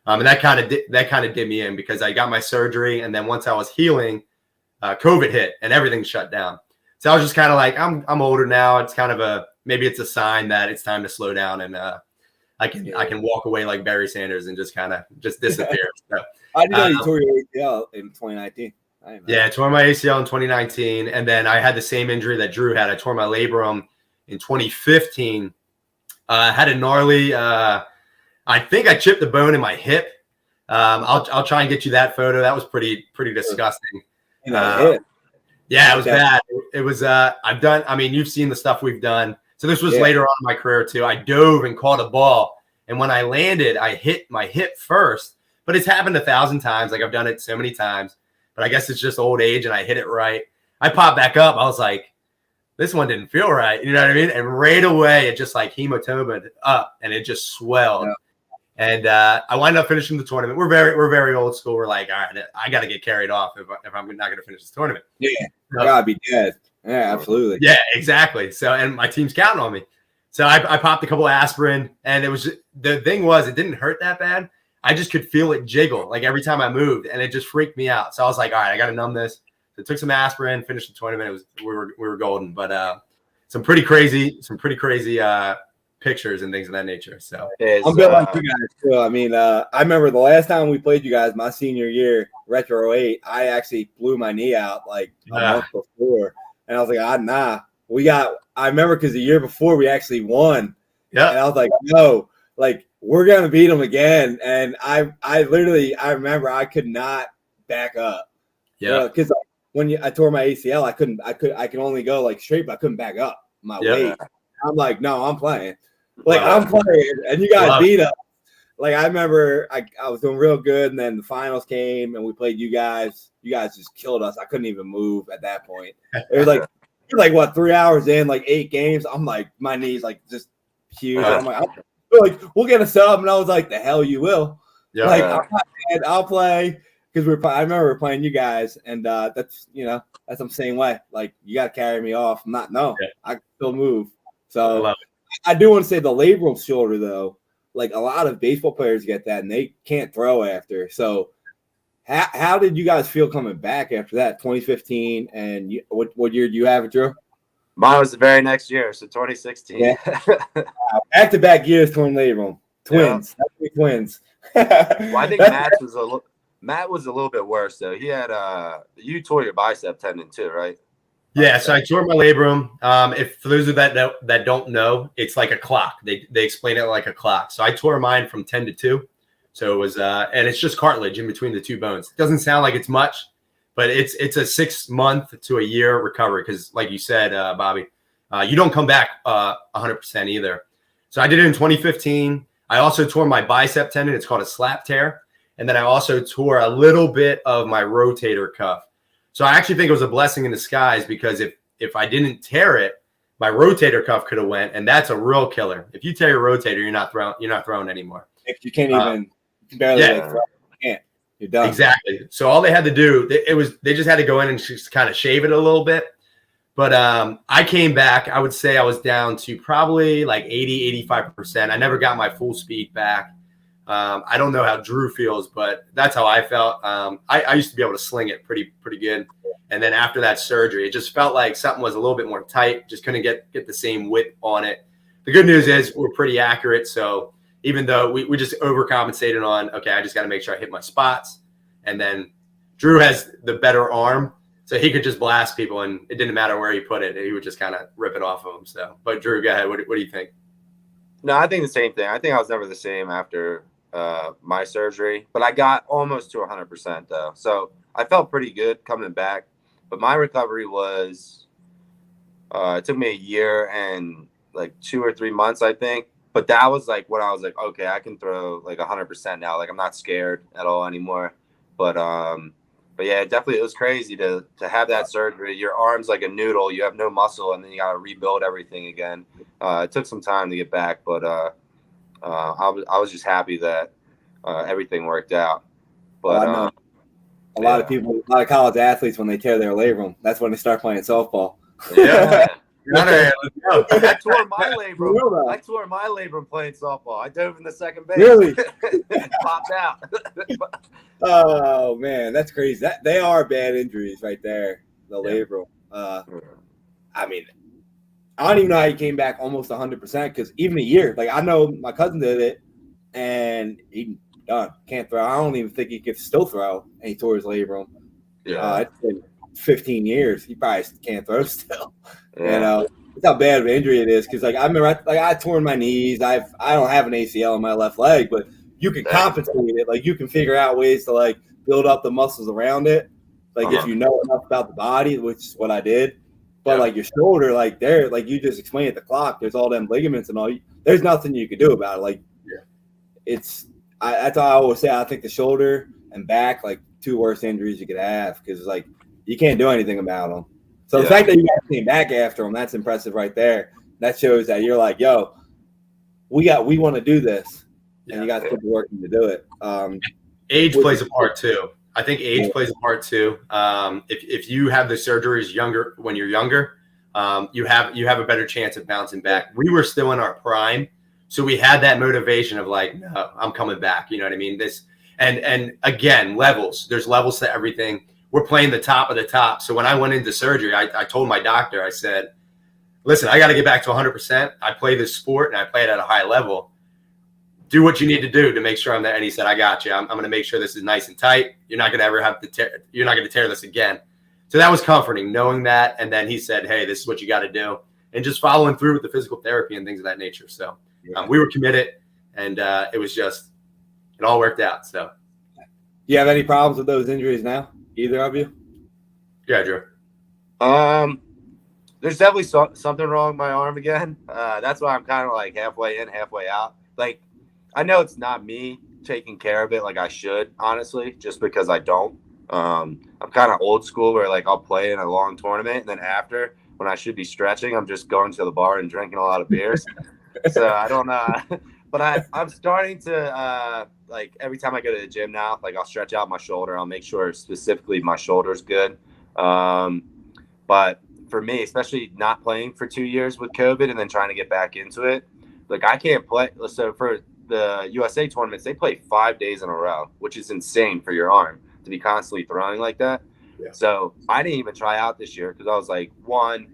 and that kind of did me in because I got my surgery, and then once I was healing, COVID hit and everything shut down. So I was just kind of like, I'm older now. It's kind of maybe it's a sign that it's time to slow down, and I can walk away like Barry Sanders and just disappear. So, I didn't know you tore your ACL in 2019. Yeah, I tore my ACL in 2019, and then I had the same injury that Drew had. I tore my labrum in 2015. I had a gnarly. I think I chipped the bone in my hip. I'll try and get you that photo. That was pretty disgusting. Yeah, it was bad. It was. I've done. I mean, you've seen the stuff we've done. So this was later on in my career too. I dove and caught a ball, and when I landed, I hit my hip first. But it's happened 1,000 times. Like I've done it so many times. But I guess it's just old age, and I hit it right. I popped back up. I was like, this one didn't feel right. You know what I mean? And right away, it just like hematomaed up, and it just swelled. Yeah. And I wound up finishing the tournament. We're very old school. We're like, all right, I got to get carried off if I'm not going to finish this tournament. Yeah, so, gotta be dead. Yeah, absolutely. Yeah, exactly. So, and my team's counting on me. So I popped a couple of aspirin, and the thing was, it didn't hurt that bad. I just could feel it jiggle like every time I moved, and it just freaked me out. So I was like, all right, I got to numb this. So I took some aspirin, finished the tournament. We were golden, but some pretty crazy pictures and things of that nature. So I'm a bit like you guys too. I mean, I remember the last time we played you guys, my senior year, Retro 08, I actually blew my knee out like a month before, and I was like, nah. I remember because the year before we actually won. Yeah, and I was like, no, like. We're gonna beat them again, and I remember I could not back up. Yeah, because when I tore my ACL, I could only go like straight, but I couldn't back up my weight. I'm like, no, I'm playing, I'm playing, and you guys beat us. Like I remember, I was doing real good, and then the finals came, and we played you guys. You guys just killed us. I couldn't even move at that point. It was like what 3 hours in, like 8 games. I'm like, my knees like just huge. I'm like, we'll get a sub, and I was like, the hell you will. Yeah. Like, I'll play because I remember we're playing you guys, and that's I'm the same way. Like, you got to carry me off. I can still move. So I do want to say the labrum shoulder though. Like a lot of baseball players get that, and they can't throw after. So how did you guys feel coming back after that? 2015, and what year do you have it, Drew? Mine was the very next year, so 2016. Yeah. Back-to-back years, torn labrum. Twins. Yeah. Twins. Well, I think Matt was a little bit worse, though. He had you tore your bicep tendon too, right? Yeah, so I tore my labrum. If for those of that don't know, it's like a clock. They explain it like a clock. So I tore mine from 10 to 2. So it was and it's just cartilage in between the two bones. It doesn't sound like it's much. But it's a 6 month to a year recovery because, like you said, Bobby, you don't come back 100% either. So I did it in 2015. I also tore my bicep tendon. It's called a slap tear. And then I also tore a little bit of my rotator cuff. So I actually think it was a blessing in disguise because if I didn't tear it, my rotator cuff could have went, and that's a real killer. If you tear your rotator, you're not throwing anymore. If you can't even barely throw, you can't. You're done. Exactly. So all they had to do, they just had to go in and just kind of shave it a little bit. But I came back. I would say I was down to probably like 80, 85%. I never got my full speed back. I don't know how Drew feels, but that's how I felt. I used to be able to sling it pretty good. And then after that surgery, it just felt like something was a little bit more tight. Just couldn't get the same width on it. The good news is we're pretty accurate. So even though we just overcompensated on, okay, I just got to make sure I hit my spots. And then Drew has the better arm, so he could just blast people, and it didn't matter where he put it. He would just kind of rip it off of him. So, but Drew, go ahead. What do you think? No, I think the same thing. I think I was never the same after my surgery, but I got almost to 100% though. So I felt pretty good coming back. But my recovery was, it took me a year and like 2 or 3 months, I think. But that was like when I was like, okay, I can throw like 100% now. Like I'm not scared at all anymore. But yeah, definitely it was crazy to have that surgery. Your arm's like a noodle. You have no muscle, and then you got to rebuild everything again. It took some time to get back, but I was just happy that everything worked out. But a lot of people, a lot of college athletes, when they tear their labrum, that's when they start playing softball. Yeah. I tore my labrum. I tore my labrum playing softball. I dove in the second base. Really? Popped out. Oh man, that's crazy. They are bad injuries right there. The labrum. I mean, I don't even know how he came back almost 100% because even a year. Like I know my cousin did it, and he done can't throw. I don't even think he could still throw, and he tore his labrum. Yeah. It's been 15 years. He probably can't throw still. Yeah. It's how bad of an injury it is. Because like I remember, I torn my knees. I don't have an ACL in my left leg, but you can compensate it. Like you can figure out ways to like build up the muscles around it. Like if you know enough about the body, which is what I did. But like your shoulder, like there, like you just explained at the clock, there's all them ligaments and all. There's nothing you can do about it. Like that's all I always say. I think the shoulder and back, like 2 worst injuries you could have, because like you can't do anything about them. So the fact that you guys came back after them, that's impressive right there. That shows that you're like, yo, we want to do this, and you guys put the work in to do it. Age plays a part too. I think age plays a part too. If you have the surgeries when you're younger, you have a better chance of bouncing back. We were still in our prime, so we had that motivation of like, no, I'm coming back. You know what I mean? And again, levels. There's levels to everything. We're playing the top of the top. So when I went into surgery, I told my doctor, I said, listen, I got to get back to 100%. I play this sport and I play it at a high level. Do what you need to do to make sure I'm there. And he said, I got you. I'm going to make sure this is nice and tight. You're not going to ever have to you're not going to tear this again. So that was comforting knowing that. And then he said, hey, this is what you got to do. And just following through with the physical therapy and things of that nature. So we were committed, and it was just, it all worked out. So do you have any problems with those injuries now? Either of you? Yeah, Drew. There's definitely something wrong with my arm again. That's why I'm kind of like halfway in, halfway out. Like, I know it's not me taking care of it like I should, honestly, just because I don't. I'm kind of old school where like I'll play in a long tournament, and then after, when I should be stretching, I'm just going to the bar and drinking a lot of beers. So I don't but I'm starting to like every time I go to the gym now, like I'll stretch out my shoulder. I'll make sure specifically my shoulder's good. But for me, especially not playing for 2 years with COVID and then trying to get back into it, like I can't play. So for the USA tournaments, they play 5 days in a row, which is insane for your arm to be constantly throwing like that. Yeah. So I didn't even try out this year because I was like, in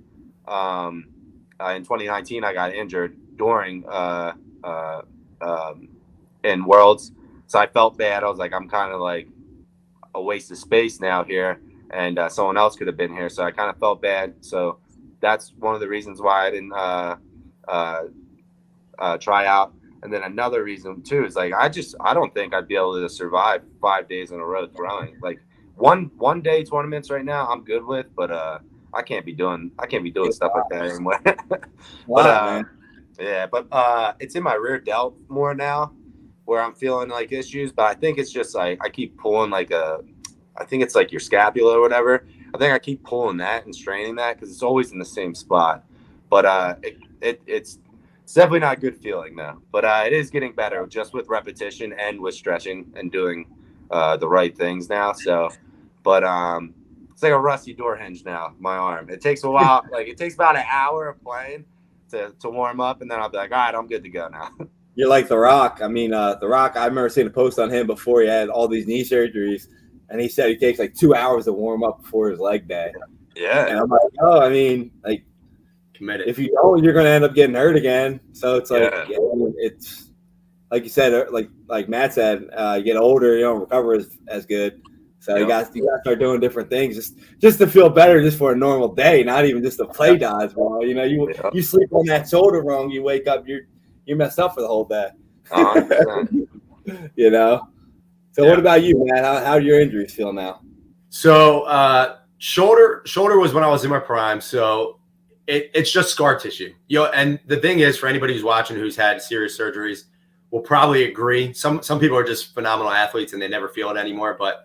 2019, I got injured during in Worlds. So I felt bad. I was like, I'm kind of like a waste of space now here, and someone else could have been here. So I kind of felt bad. So that's one of the reasons why I didn't try out. And then another reason too is like I don't think I'd be able to survive 5 days in a row throwing. Like one day tournaments right now I'm good with, but I can't be doing stuff like that anymore. But it's in my rear delt more now where I'm feeling like issues, but I think it's just like I keep pulling I think it's like your scapula or whatever. I think I keep pulling that and straining that because it's always in the same spot. But it's definitely not a good feeling now. But it is getting better just with repetition and with stretching and doing the right things now. So, but it's like a rusty door hinge now, my arm. It takes a while. Like it takes about an hour of playing to warm up, and then I'll be like, all right, I'm good to go now. You're like The Rock. I mean, The Rock, I remember seeing a post on him before he had all these knee surgeries, and he said he takes like 2 hours to warm up before his leg day. Yeah. And I'm like, oh, I mean, like, Committed. if you don't, you're going to end up getting hurt again. So it's like, it's like you said, like Matt said, you get older, you don't recover as good. So you got to start doing different things just to feel better, just for a normal day, not even just to play dodgeball. You know, you sleep on that shoulder wrong, you wake up, you're messed up for the whole day. You know. So what about you, man? How do your injuries feel now? So shoulder was when I was in my prime. So it's just scar tissue. And the thing is, for anybody who's watching who's had serious surgeries, will probably agree. Some people are just phenomenal athletes and they never feel it anymore. But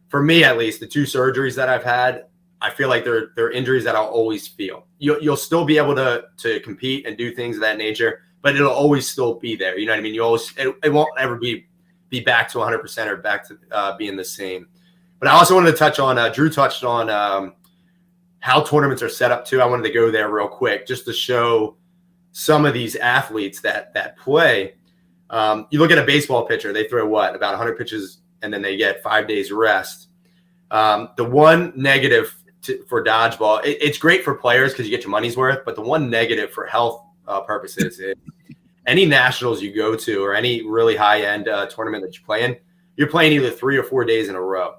for me, at least, the 2 surgeries that I've had, I feel like they're injuries that I'll always feel. You'll still be able to compete and do things of that nature, but it'll always still be there. You know what I mean? It won't ever be back to 100% or back to being the same. But I also wanted to touch on, Drew touched on how tournaments are set up too. I wanted to go there real quick just to show some of these athletes that play. You look at a baseball pitcher, they throw about 100 pitches and then they get 5 days rest. The one negative for dodgeball, it's great for players because you get your money's worth, but the one negative for health purposes is any nationals you go to or any really high-end tournament that you play in, you're playing either 3 or 4 days in a row.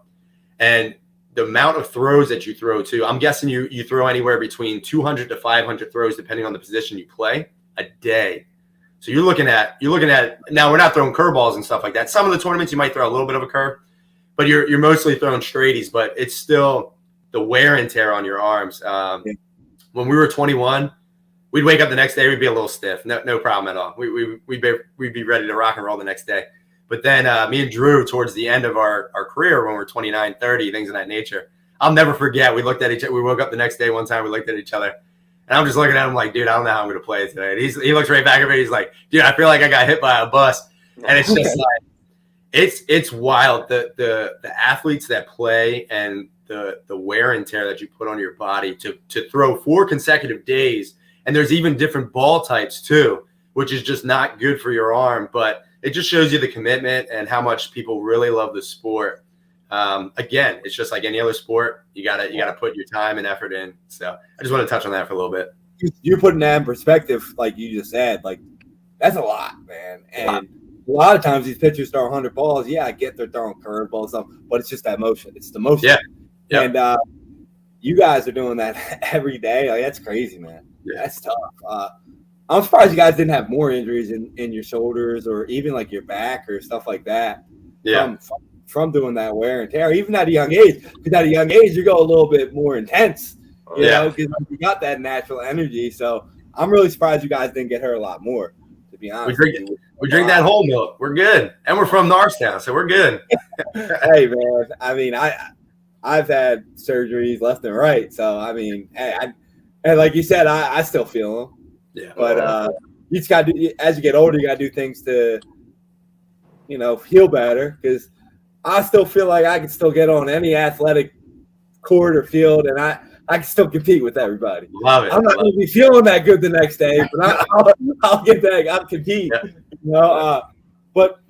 And the amount of throws that you throw too, I'm guessing you throw anywhere between 200 to 500 throws depending on the position you play a day. So you're looking at now, we're not throwing curveballs and stuff like that. Some of the tournaments you might throw a little bit of a curve, but you're mostly throwing straighties, but it's still the wear and tear on your arms. When we were 21, we'd wake up the next day, we'd be a little stiff. No problem at all. We'd be ready to rock and roll the next day. But then me and Drew, towards the end of our career, when we're 29, 30, things of that nature, I'll never forget. We looked at each other. We woke up the next day one time. We looked at each other. And I'm just looking at him like, dude, I don't know how I'm going to play today. And he looks right back at me. He's like, dude, I feel like I got hit by a bus. And it's just like, it's wild. The athletes that play and the wear and tear that you put on your body to throw 4 consecutive days. And there's even different ball types too, which is just not good for your arm. But it just shows you the commitment and how much people really love the sport. Again, it's just like any other sport. You gotta put your time and effort in. So I just want to touch on that for a little bit. You're putting that in perspective, like you just said. Like, that's a lot, man. And a lot of times these pitchers throw 100 balls. Yeah, I get they're throwing curveballs, but it's just that motion. It's the motion. Yeah. And you guys are doing that every day. Like, that's crazy, man. Yeah. That's tough. I'm surprised you guys didn't have more injuries in your shoulders or even like your back or stuff like that. Yeah. From doing that wear and tear, even at a young age. Because at a young age, you go a little bit more intense, you know, because you got that natural energy. So I'm really surprised you guys didn't get hurt a lot more, to be honest. We drink that whole milk. We're good. And we're from Norristown, so we're good. Hey, man. I mean, I've had surgeries left and right. So, I mean, hey, and like you said, I still feel them. Yeah. But you just got to, as you get older, you got to do things to, you know, heal better. Because I still feel like I can still get on any athletic court or field, and I can still compete with everybody. Love it. I'm not going to be feeling that good the next day, but I'll get that. I'll compete. Yeah. You know, but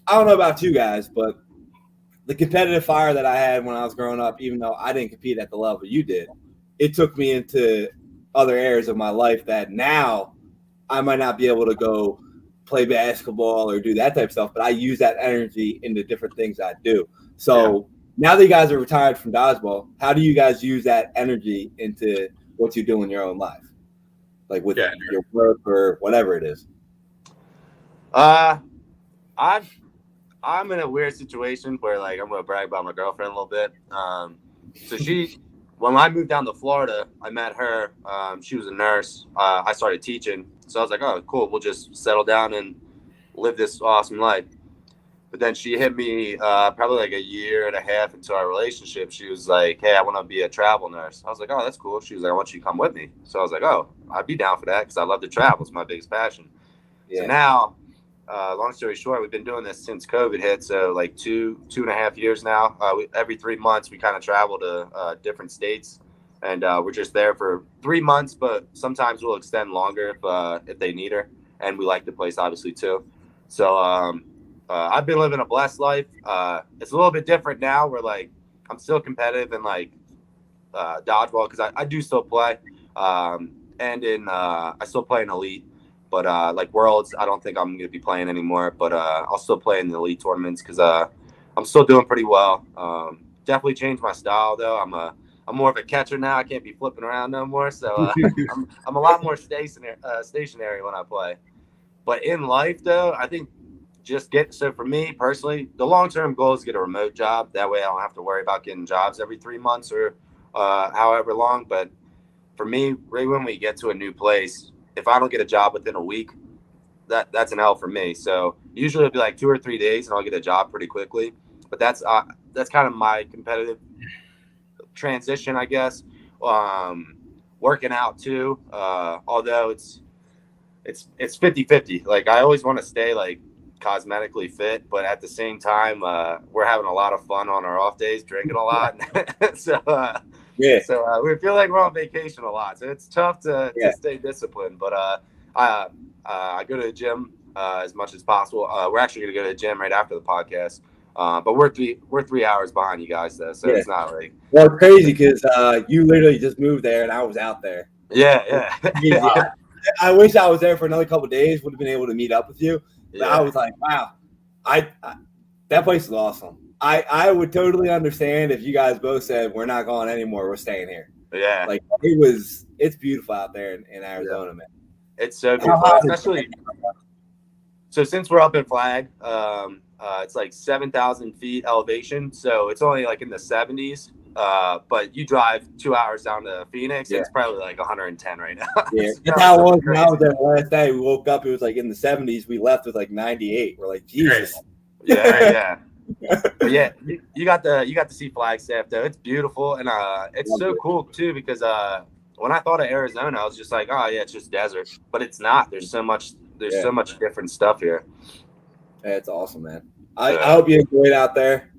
I don't know about you guys, but the competitive fire that I had when I was growing up, even though I didn't compete at the level you did, it took me into other areas of my life that now I might not be able to go play basketball or do that type of stuff, but I use that energy into different things I do. So now that you guys are retired from dodgeball, how do you guys use that energy into what you do in your own life? Like with your work or whatever it is? I'm in a weird situation where, like, I'm going to brag about my girlfriend a little bit. So when I moved down to Florida, I met her. She was a nurse. I started teaching. So I was like, oh, cool. We'll just settle down and live this awesome life. But then she hit me probably like a year and a half into our relationship. She was like, "Hey, I want to be a travel nurse." I was like, "Oh, that's cool." She was like, "I want you to come with me." So I was like, "Oh, I'd be down for that because I love to travel. It's my biggest passion." Yeah. So now, long story short, we've been doing this since COVID hit. So like 2.5 years now. Every 3 months, we kind of travel to different states, and we're just there for 3 months. But sometimes we'll extend longer if they need her, and we like the place obviously too. So I've been living a blessed life. It's a little bit different now. Where like I'm still competitive in like dodgeball because I do still play, and in I still play in elite. But like Worlds, I don't think I'm going to be playing anymore. But I'll still play in the elite tournaments because I'm still doing pretty well. Definitely changed my style though. I'm more of a catcher now. I can't be flipping around no more. So I'm a lot more stationary when I play. But in life though, I think so for me personally, the long-term goal is to get a remote job. That way I don't have to worry about getting jobs every 3 months or however long. But for me, right when we get to a new place, if I don't get a job within a week, that's an L for me. So usually it'll be like 2 or 3 days and I'll get a job pretty quickly. But that's kind of my competitive transition, I guess. Working out too, although it's 50-50. Like I always want to stay like cosmetically fit, but at the same time, we're having a lot of fun on our off days, drinking a lot. So we feel like we're on vacation a lot. So it's tough to stay disciplined. But I go to the gym as much as possible. We're actually going to go to the gym right after the podcast. But we're 3 hours behind you guys though, so it's not like. Well, it's crazy because you literally just moved there and I was out there. Yeah. I wish I was there for another couple of days. Would have been able to meet up with you. But I was like, wow, that place is awesome. I would totally understand if you guys both said we're not going anymore. We're staying here. Yeah, like it's beautiful out there in Arizona, man. It's so beautiful, especially. So since we're up in Flag, it's like 7,000 feet elevation, so it's only like in the 70s. But you drive 2 hours down to Phoenix, it's probably like 110 right now. Yeah, that's how it was when I was there last day. We woke up, it was like in the 70s. We left with like 98. We're like, Jesus. Yeah. But yeah, you got to see Flagstaff though. It's beautiful and it's so cool too because when I thought of Arizona, I was just like, oh yeah, it's just desert, but it's not. There's so much different stuff here. Yeah, it's awesome, man. I hope you enjoy it out there.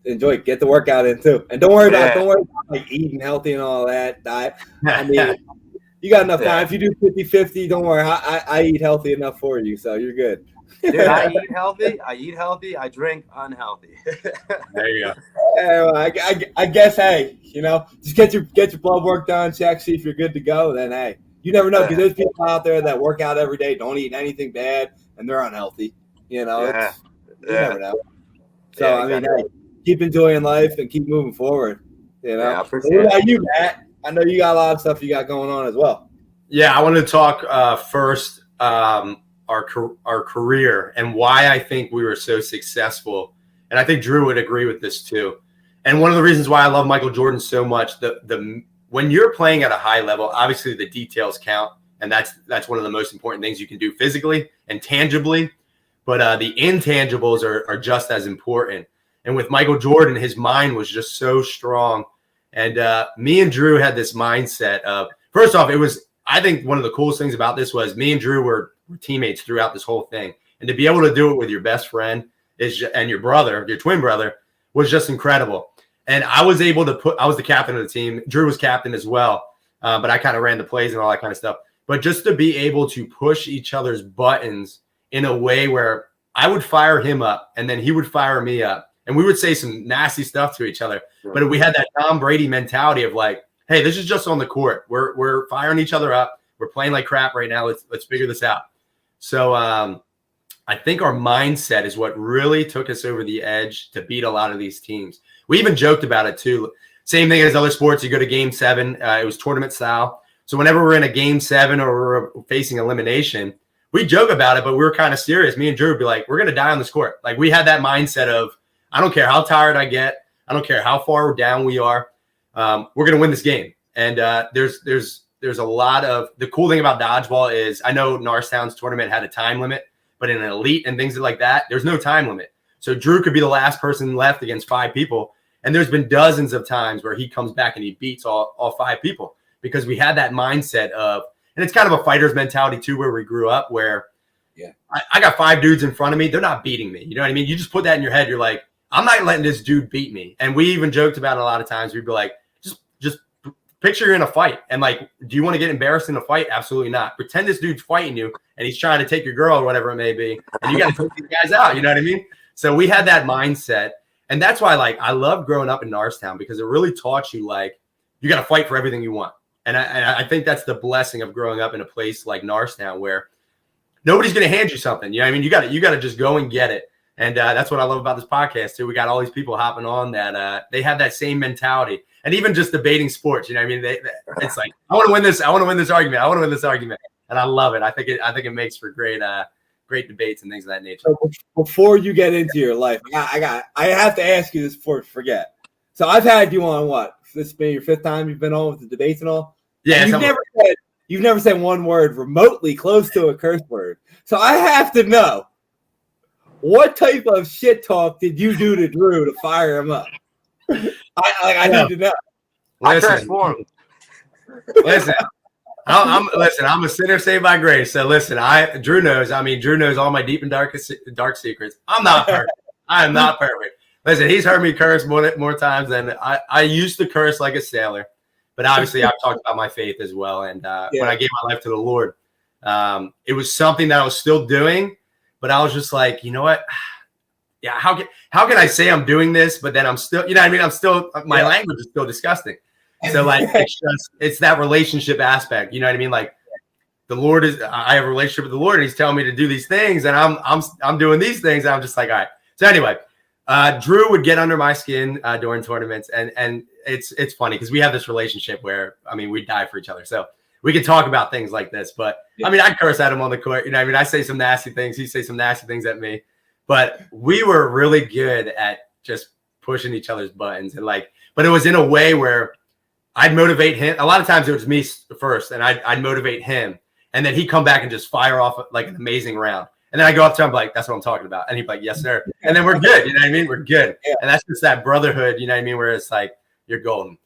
Get the workout in too, and don't worry about like eating healthy and all that diet. I mean, you got enough time. If you do 50-50, don't worry. I eat healthy enough for you, so you're good. Dude, I eat healthy. I drink unhealthy. There you go. Yeah, well, I guess, hey, just get your blood work done, check, see if you're good to go. Then, hey, you never know because there's people out there that work out every day, don't eat anything bad, and they're unhealthy. You never know. So I mean, hey, keep enjoying life and keep moving forward. Yeah, what about you, Matt? I know you got a lot of stuff you got going on as well. Yeah, I want to talk first our career and why I think we were so successful, and I think Drew would agree with this too. And one of the reasons why I love Michael Jordan so much, when you're playing at a high level, obviously the details count, and that's one of the most important things you can do physically and tangibly. But the intangibles are just as important. And with Michael Jordan, his mind was just so strong. And me and Drew had this mindset of, first off, I think one of the coolest things about this was me and Drew were teammates throughout this whole thing. And to be able to do it with your best friend and your brother, your twin brother, was just incredible. And I was able to I was the captain of the team. Drew was captain as well. But I kind of ran the plays and all that kind of stuff. But just to be able to push each other's buttons in a way where I would fire him up and then he would fire me up. And we would say some nasty stuff to each other. But we had that Tom Brady mentality of like, hey, this is just on the court. We're firing each other up. We're playing like crap right now. Let's figure this out. So I think our mindset is what really took us over the edge to beat a lot of these teams. We even joked about it too. Same thing as other sports. You go to game 7. It was tournament style. So whenever we're in a game 7 or we're facing elimination, we joke about it, but we were kind of serious. Me and Drew would be like, we're going to die on this court. Like we had that mindset of, I don't care how tired I get. I don't care how far down we are. We're going to win this game. And there's a lot of – the cool thing about dodgeball is I know Norristown's tournament had a time limit, but in an elite and things like that, there's no time limit. So Drew could be the last person left against 5 people. And there's been dozens of times where he comes back and he beats all 5 people because we had that mindset of, and it's kind of a fighter's mentality too, where we grew up, where I got 5 dudes in front of me. They're not beating me. You know what I mean? You just put that in your head. You're like, I'm not letting this dude beat me. And we even joked about it a lot of times. We'd be like, just picture you're in a fight. And like, do you want to get embarrassed in a fight? Absolutely not. Pretend this dude's fighting you and he's trying to take your girl or whatever it may be. And you got to take these guys out. You know what I mean? So we had that mindset. And that's why, like, I love growing up in Norristown because it really taught you, like, you got to fight for everything you want. And I think that's the blessing of growing up in a place like Norristown where nobody's going to hand you something. You know what I mean? You got to just go and get it. And that's what I love about this podcast, too. We got all these people hopping on that they have that same mentality. And even just debating sports, you know what I mean? It's like, I want to win this. I want to win this argument. I want to win this argument. And I love it. I think it makes for great debates and things of that nature. So before you get into your life, I have to ask you this before I forget. So I've had you on what? This has been your 5th time you've been on with the debates and all? Yeah. You've never said one word remotely close to a curse word. So I have to know, what type of shit talk did you do to Drew to fire him up? I need to know. I transformed. Listen. I'm a sinner saved by grace. So listen, Drew knows all my deep and dark secrets. I'm not perfect. I am not perfect. Listen, he's heard me curse more times than I used to curse like a sailor, but obviously I've talked about my faith as well. And when I gave my life to the Lord, it was something that I was still doing, but I was just like, you know what? Yeah, how can I say I'm doing this, but then I'm still, you know what I mean? I'm still, my language is still disgusting. So like, it's that relationship aspect. You know what I mean? Like the Lord I have a relationship with the Lord and he's telling me to do these things and I'm doing these things. And I'm just like, all right. So anyway, Drew would get under my skin during tournaments. And it's funny because we have this relationship where, I mean, we die for each other. So we can talk about things like this, but I mean, I curse at him on the court. You know what I mean? I say some nasty things. He says some nasty things at me, but we were really good at just pushing each other's buttons and like, but it was in a way where I'd motivate him. A lot of times it was me first, and I'd motivate him, and then he'd come back and just fire off like an amazing round. And then I go up to him like, "That's what I'm talking about," and he'd be like, "Yes, sir." And then we're good. You know what I mean? We're good. Yeah. And that's just that brotherhood. You know what I mean? Where it's like you're golden.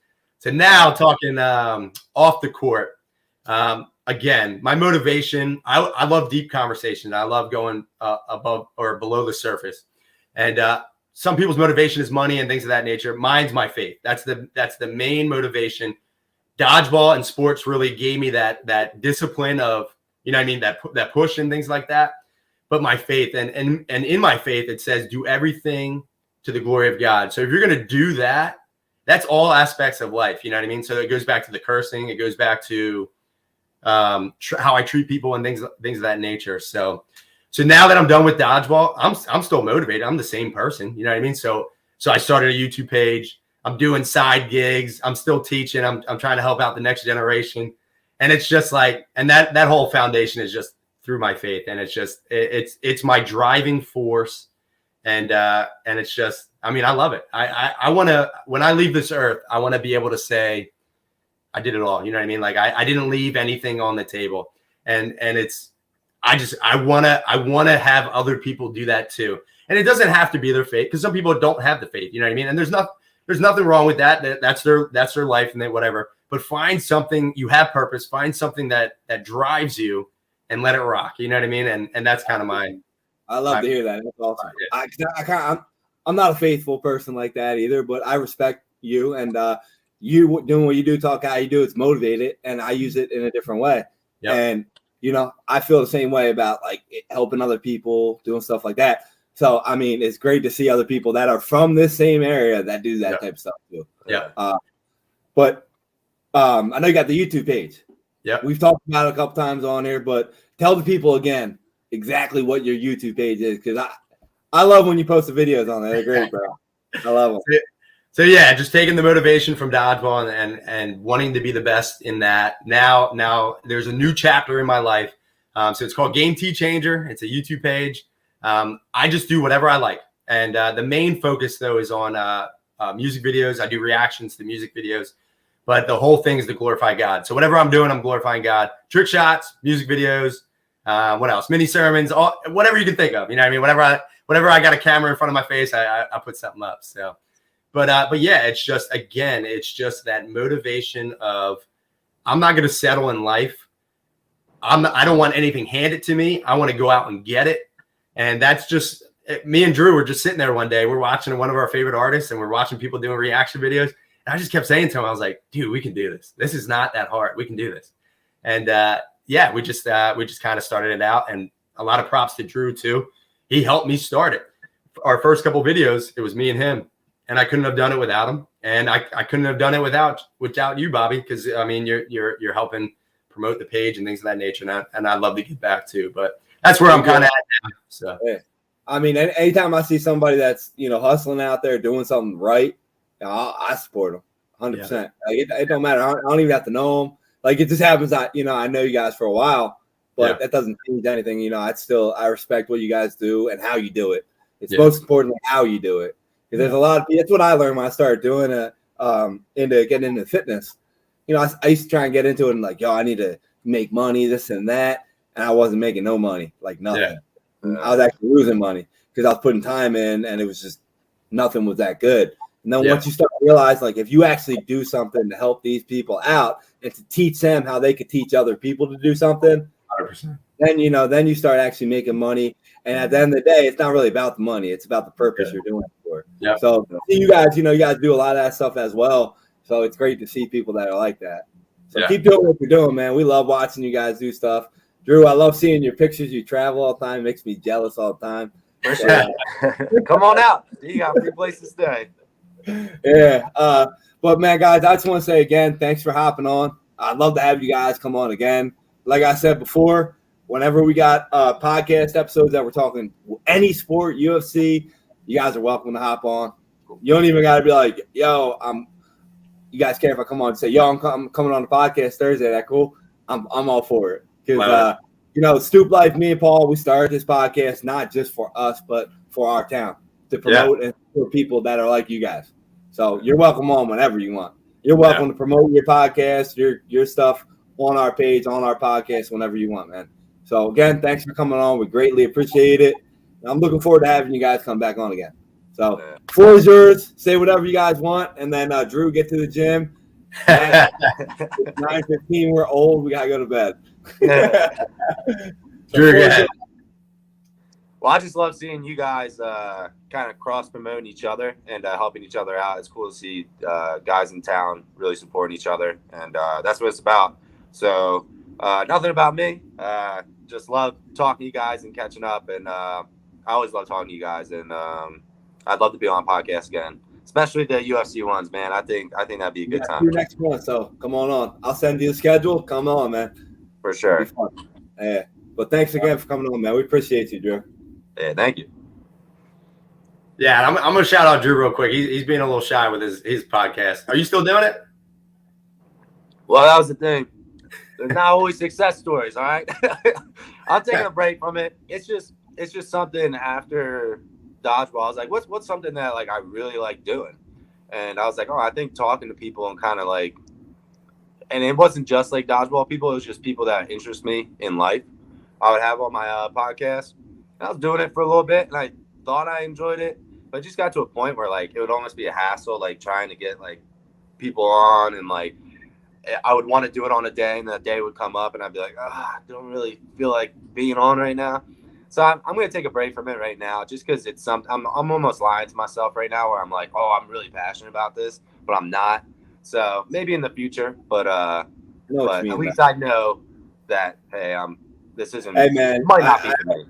So now talking off the court, again, my motivation. I love deep conversation. I love going above or below the surface, and some people's motivation is money and things of that nature. Mine's my faith. That's the main motivation. Dodgeball and sports really gave me that discipline of, you know what I mean, that push and things like that. But my faith and in my faith, it says do everything to the glory of God. So if you're going to do that, that's all aspects of life. You know what I mean? So it goes back to the cursing. It goes back to how I treat people and things of that nature. So now that I'm done with dodgeball, I'm still motivated. I'm the same person. You know what I mean? So I started a YouTube page. I'm doing side gigs. I'm still teaching. I'm trying to help out the next generation. And it's just like, and that whole foundation is just through my faith. And it's just, it's my driving force. And it's just, I mean, I love it. I want to, when I leave this earth, I want to be able to say, I did it all. You know what I mean? Like I didn't leave anything on the table. And it's, I want to have other people do that too. And it doesn't have to be their faith because some people don't have the faith, you know what I mean? And there's nothing wrong with that. That's their life and whatever, but find something, you have purpose, find something that drives you and let it rock. You know what I mean? And that's kind of my, I love to hear that. That's awesome. I'm not a faithful person like that either, but I respect you and you doing what you do, talk how you do. It's motivated and I use it in a different way. Yep. And you know, I feel the same way about like helping other people, doing stuff like that. So, I mean, it's great to see other people that are from this same area that do that type of stuff too. Yeah. But I know you got the YouTube page. Yeah. We've talked about it a couple times on here, but tell the people again exactly what your YouTube page is because I love when you post the videos on there. They're great, bro. I love them. So yeah, just taking the motivation from dodgeball and wanting to be the best in that. Now there's a new chapter in my life. So it's called Game Tea Changer. It's a YouTube page. I just do whatever I like. And the main focus though is on music videos. I do reactions to music videos, but the whole thing is to glorify God. So whatever I'm doing, I'm glorifying God. Trick shots, music videos, What else? Mini sermons, whatever you can think of. You know what I mean? Whenever I got a camera in front of my face, I put something up. So, but yeah, it's just that motivation of I'm not going to settle in life. I don't want anything handed to me. I want to go out and get it. And that's just me and Drew were just sitting there one day. We're watching one of our favorite artists and we're watching people doing reaction videos. And I just kept saying to him, I was like, dude, we can do this. This is not that hard. We can do this. And yeah, we just kind of started it out. And a lot of props to Drew too. He helped me start it. Our first couple videos, it was me and him. And I couldn't have done it without him. And I couldn't have done it without you, Bobby, because I mean you're helping promote the page and things of that nature. And I'd love to get back to, but that's where I'm kind of at now. So yeah. I mean, anytime I see somebody that's hustling out there doing something right, I support them 100%. Yeah. Like it don't matter. I don't even have to know them. Like it just happens. I know you guys for a while, but that doesn't change anything. I respect what you guys do and how you do it. It's most importantly how you do it. Because there's a lot of, that's what I learned when I started doing getting into fitness. I used to try and get into it and like, I need to make money, this and that. And I wasn't making no money, like nothing. Yeah. I was actually losing money because I was putting time in and it was just, nothing was that good. And then once you start to realize, like, if you actually do something to help these people out and to teach them how they could teach other people to do something, 100%. Then you start actually making money. And at the end of the day, it's not really about the money. It's about the purpose you're doing it for. Yeah. So you guys do a lot of that stuff as well. So it's great to see people that are like that. So keep doing what you're doing, man. We love watching you guys do stuff. Drew, I love seeing your pictures. You travel all the time. It makes me jealous all the time. For sure. Come on out. You got free place to stay. Yeah. But, man, guys, I just want to say again, thanks for hopping on. I'd love to have you guys come on again. Like I said before, whenever we got podcast episodes that we're talking any sport, UFC, you guys are welcome to hop on. You don't even got to be like, yo, you guys care if I come on and say, yo, I'm coming on the podcast Thursday. That cool? I'm all for it. Because, Stoop Life, me and Paul, we started this podcast not just for us, but for our town to promote and for people that are like you guys. So you're welcome on whenever you want. You're welcome to promote your podcast, your stuff on our page, on our podcast, whenever you want, man. So, again, thanks for coming on. We greatly appreciate it. And I'm looking forward to having you guys come back on again. So, floor is yours. Say whatever you guys want. And then, Drew, get to the gym. 9:15, we're old. We got to go to bed. Drew, go ahead. Well, I just love seeing you guys kind of cross-promoting each other and helping each other out. It's cool to see guys in town really supporting each other. And that's what it's about. So, nothing about me. Just love talking to you guys and catching up. And I always love talking to you guys. And I'd love to be on podcast again, especially the UFC ones, man. I think that'd be a good time. Your next one, so come on. I'll send you the schedule. Come on, man. For sure. Yeah. But thanks again for coming on, man. We appreciate you, Drew. Yeah, thank you. Yeah, I'm going to shout out Drew real quick. He's being a little shy with his podcast. Are you still doing it? Well, that was the thing. There's not always success stories, all right? I'm taking a break from it. It's just something after dodgeball. I was like, what's something that like I really like doing? And I was like, I think talking to people and kind of like, and it wasn't just like dodgeball people. It was just people that interest me in life. I would have on my podcast. And I was doing it for a little bit, and I thought I enjoyed it, but it just got to a point where like it would almost be a hassle, like trying to get like people on, and like I would want to do it on a day, and that day would come up, and I'd be like, I don't really feel like being on right now. So I'm going to take a break from it right now, just because it's something I'm almost lying to myself right now, where I'm like, I'm really passionate about this, but I'm not. So maybe in the future, but at least I know that this isn't. Hey man, it might not be for me.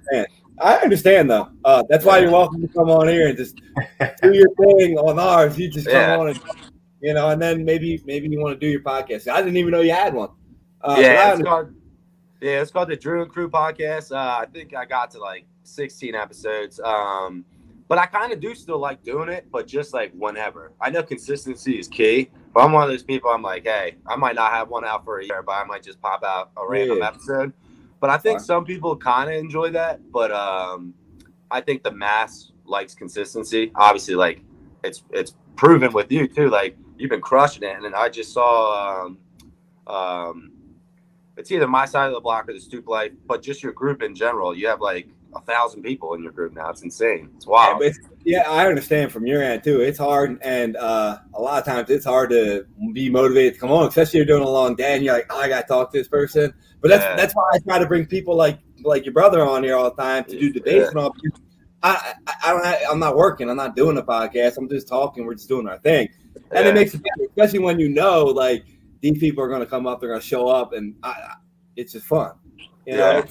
I understand though. That's why you're welcome to come on here and just do your thing on ours. You just come on and and then maybe you want to do your podcast. I didn't even know you had one. It's called the Druid Crew podcast. I think I got to like 16 episodes. But I kind of do still like doing it, but just like whenever. I know consistency is key, but I'm one of those people. I'm like, hey, I might not have one out for a year, but I might just pop out a random episode. But I think some people kind of enjoy that. But I think the mass likes consistency. Obviously, like it's proven with you too. Like you've been crushing it, and then I just saw it's either my side of the block or the Stoop Life, but just your group in general. You have like 1,000 people in your group now. It's insane. It's wild. Yeah, I understand from your end too. It's hard, and a lot of times it's hard to be motivated to come on, especially if you're doing a long day and you're like, oh, I got to talk to this person. But that's why I try to bring people like your brother on here all the time to do debates and all. I'm not working. I'm not doing a podcast. I'm just talking. We're just doing our thing, and it makes it better, especially when you know like these people are going to come up, they're going to show up, and it's just fun. You know,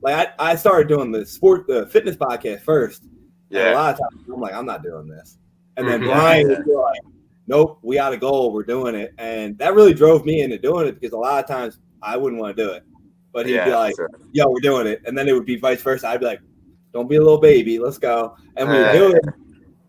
like I started doing the fitness podcast first. And a lot of times I'm like, I'm not doing this. And then Brian would be like, nope, we got a goal. We're doing it. And that really drove me into doing it because a lot of times I wouldn't want to do it. But he'd be like, yo, we're doing it. And then it would be vice versa. I'd be like, don't be a little baby. Let's go. And we would do it.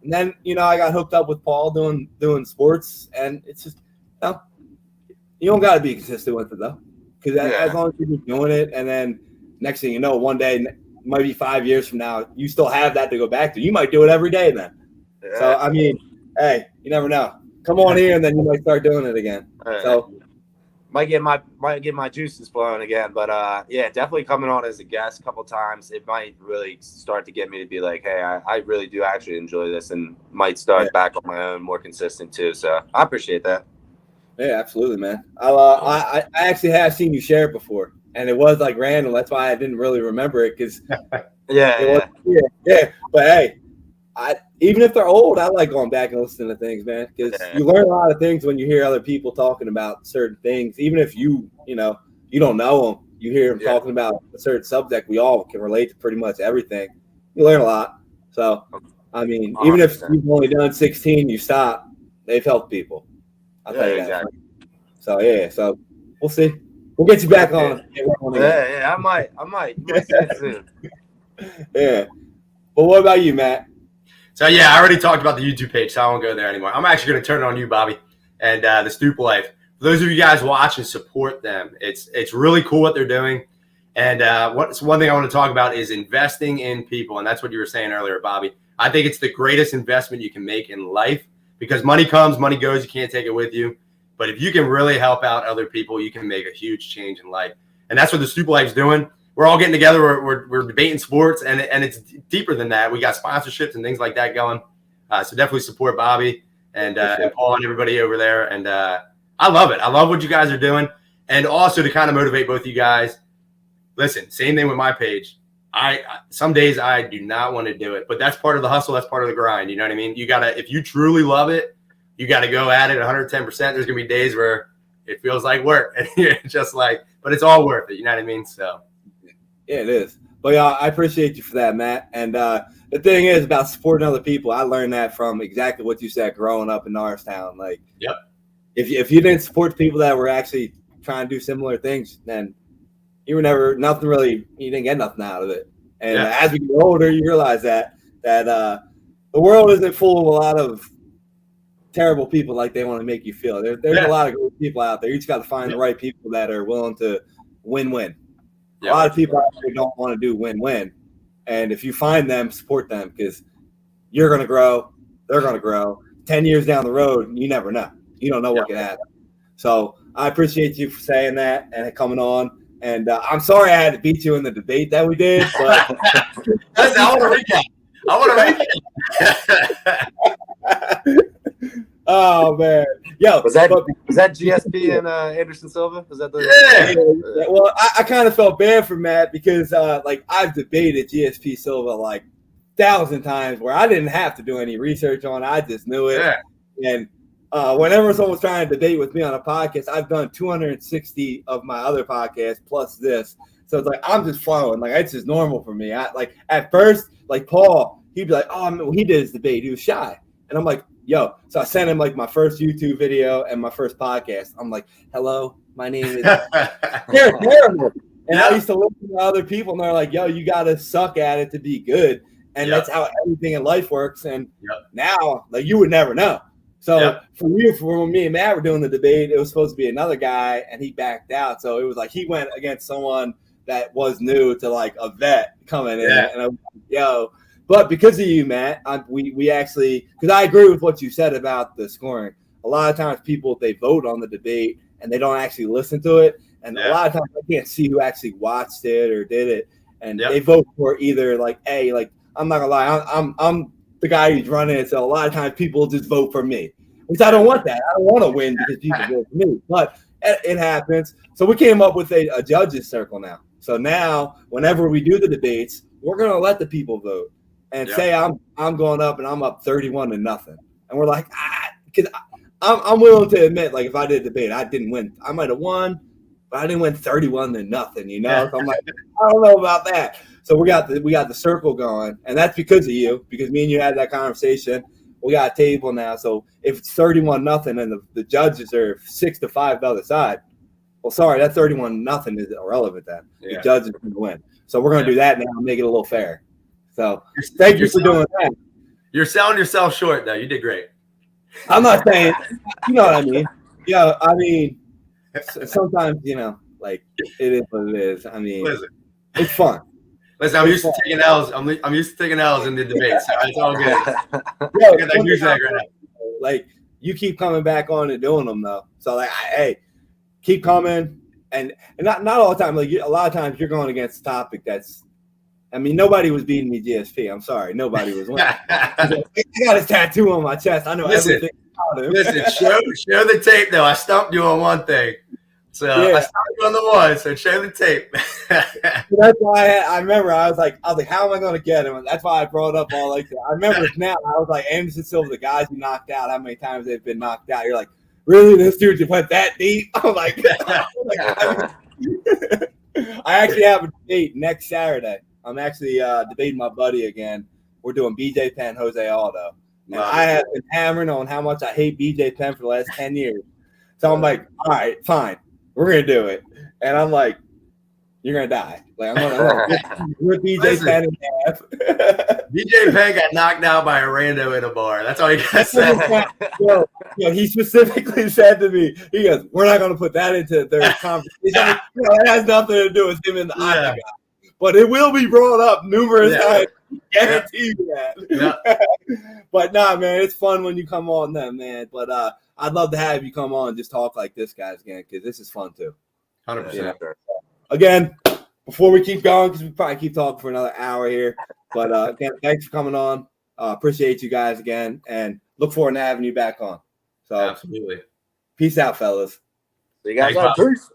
And then, I got hooked up with Paul doing sports. And it's just, you don't got to be consistent with it, though. Because as long as you're just doing it, and then next thing you know, one day, maybe 5 years from now, you still have that to go back to. You might do it every day then. Yeah. So, I mean, hey, you never know. Come on here, and then you might start doing it again. So, might get my juices flowing again. But, definitely coming on as a guest a couple times, it might really start to get me to be like, hey, I really do actually enjoy this, and might start back on my own, more consistent too. So, I appreciate that. Yeah, absolutely, man. I actually have seen you share it before. And it was like random. That's why I didn't really remember it because But hey, even if they're old, I like going back and listening to things, man, because you learn a lot of things when you hear other people talking about certain things. Even if you don't know them, you hear them talking about a certain subject. We all can relate to pretty much everything. You learn a lot. So, I mean, even if you've only done 16, you stop. They've helped people. I'll tell you that. Exactly. So so we'll see. We'll get you back on. I might. You might see it soon. Yeah. Well, what about you, Matt? So, I already talked about the YouTube page, so I won't go there anymore. I'm actually going to turn it on you, Bobby, and the Stoop Life. For those of you guys watching, support them. It's really cool what they're doing. And one thing I want to talk about is investing in people, and that's what you were saying earlier, Bobby. I think it's the greatest investment you can make in life because money comes, money goes. You can't take it with you. But if you can really help out other people, you can make a huge change in life. And that's what the Stoop Life's doing. We're all getting together. We're debating sports, and it's deeper than that. We got sponsorships and things like that going. So definitely support Bobby and Paul and everybody over there. And I love it. I love what you guys are doing. And also to kind of motivate both of you guys, listen, same thing with my page. Some days I do not want to do it, but that's part of the hustle. That's part of the grind. You know what I mean? You got to, if you truly love it, you got to go at it 110%. There's going to be days where it feels like work, and you're just like, but it's all worth it. You know what I mean? So, yeah, it is. But I appreciate you for that, Matt. And the thing is about supporting other people. I learned that from exactly what you said growing up in Norristown. Like, if you didn't support the people that were actually trying to do similar things, then you were you didn't get nothing out of it. And as we get older, you realize that the world isn't full of a lot of terrible people like they want to make you feel. There's a lot of good people out there. You just got to find the right people that are willing to win-win. A lot of people out there don't want to do win-win. And if you find them, support them because you're going to grow. They're going to grow. 10 years down the road, you never know. You don't know what can happen. So I appreciate you for saying that and coming on. And I'm sorry I had to beat you in the debate that we did. But I want to recap. Oh man, was that GSP and Anderson Silva? Was that the? Yeah. Well, I kind of felt bad for Matt because I've debated GSP Silva like 1,000 times where I didn't have to do any research on it. I just knew it. Yeah. And whenever someone's trying to debate with me on a podcast, I've done 260 of my other podcasts plus this. So it's like I'm just flowing. Like it's just normal for me. At first, like Paul, he'd be like, "Oh, he did his debate. He was shy," and I'm like, "Yo." So I sent him like my first YouTube video and my first podcast. I'm like, "Hello, my name is." They're terrible. And I used to listen to other people, and they're like, "Yo, you gotta suck at it to be good," and that's how everything in life works. And now, like, you would never know. So for when me and Matt were doing the debate, it was supposed to be another guy, and he backed out. So it was like he went against someone that was new to like a vet coming in, and I'm like, "Yo." But because of you, Matt, we actually, because I agree with what you said about the scoring. A lot of times people, they vote on the debate and they don't actually listen to it. And a lot of times I can't see who actually watched it or did it. And Yep. they vote for either like, hey, like, I'm not gonna lie, I'm the guy who's running it. So a lot of times people just vote for me, which I don't want that. I don't want to win because people vote for me, but it happens. So we came up with a judges circle now. So now whenever we do the debates, we're gonna let the people vote and say I'm going up and I'm up 31-0. And we're like, because I'm willing to admit, like, if I did a debate, I didn't win. I might have won, but I didn't win 31-0, you know? So I'm like, I don't know about that. So we got the circle going, and that's because of you, because me and you had that conversation. We got a table now. So if it's 31-0 and the judges are 6-5 the other side, well, sorry, that 31-0 is irrelevant then. The judges are going to win. So we're going to do that now and make it a little fair. So thank you for doing that. You're selling yourself short, though. You did great. I'm not saying, you know what I mean? Yeah, I mean, sometimes, you know, like, it is what it is. I mean, it's fun. Listen, I'm used to taking L's. I'm used to taking L's in the debates. So it's all good. Like, you keep coming back on and doing them, though. So, like, hey, keep coming. And not all the time. Like, a lot of times you're going against a topic that's, I mean, nobody was beating me GSP. I'm sorry. Nobody was winning. I got his tattoo on my chest. I know everything about him. Listen, show the tape, though. I stumped you on one thing. So I stumped you on the one, so show the tape. That's why I remember I was like, how am I going to get him? And that's why I brought up all like that. I remember now. I was like, Anderson Silva, the guys who knocked out, how many times they've been knocked out. You're like, really? This dude just went that deep? I'm like, I actually have a debate next Saturday. I'm actually debating my buddy again. We're doing BJ Penn, Jose Aldo. And I have been hammering on how much I hate BJ Penn for the last 10 years. So I'm like, all right, fine. We're going to do it. And I'm like, you're going to die. Like, I'm going to rip BJ Penn in half. BJ Penn got knocked out by a rando in a bar. That's all you got to say. He specifically said to me, he goes, we're not going to put that into their conversation. It has nothing to do with him in the octagon. But it will be brought up numerous times. Guarantee you that. But nah, man, it's fun when you come on then, man. But I'd love to have you come on and just talk like this, guys, again, because this is fun too. 100%. You know? Again, before we keep going, because we probably keep talking for another hour here. But again, thanks for coming on. Appreciate you guys again, and look forward to having you back on. So absolutely. Peace out, fellas. So you guys got peace.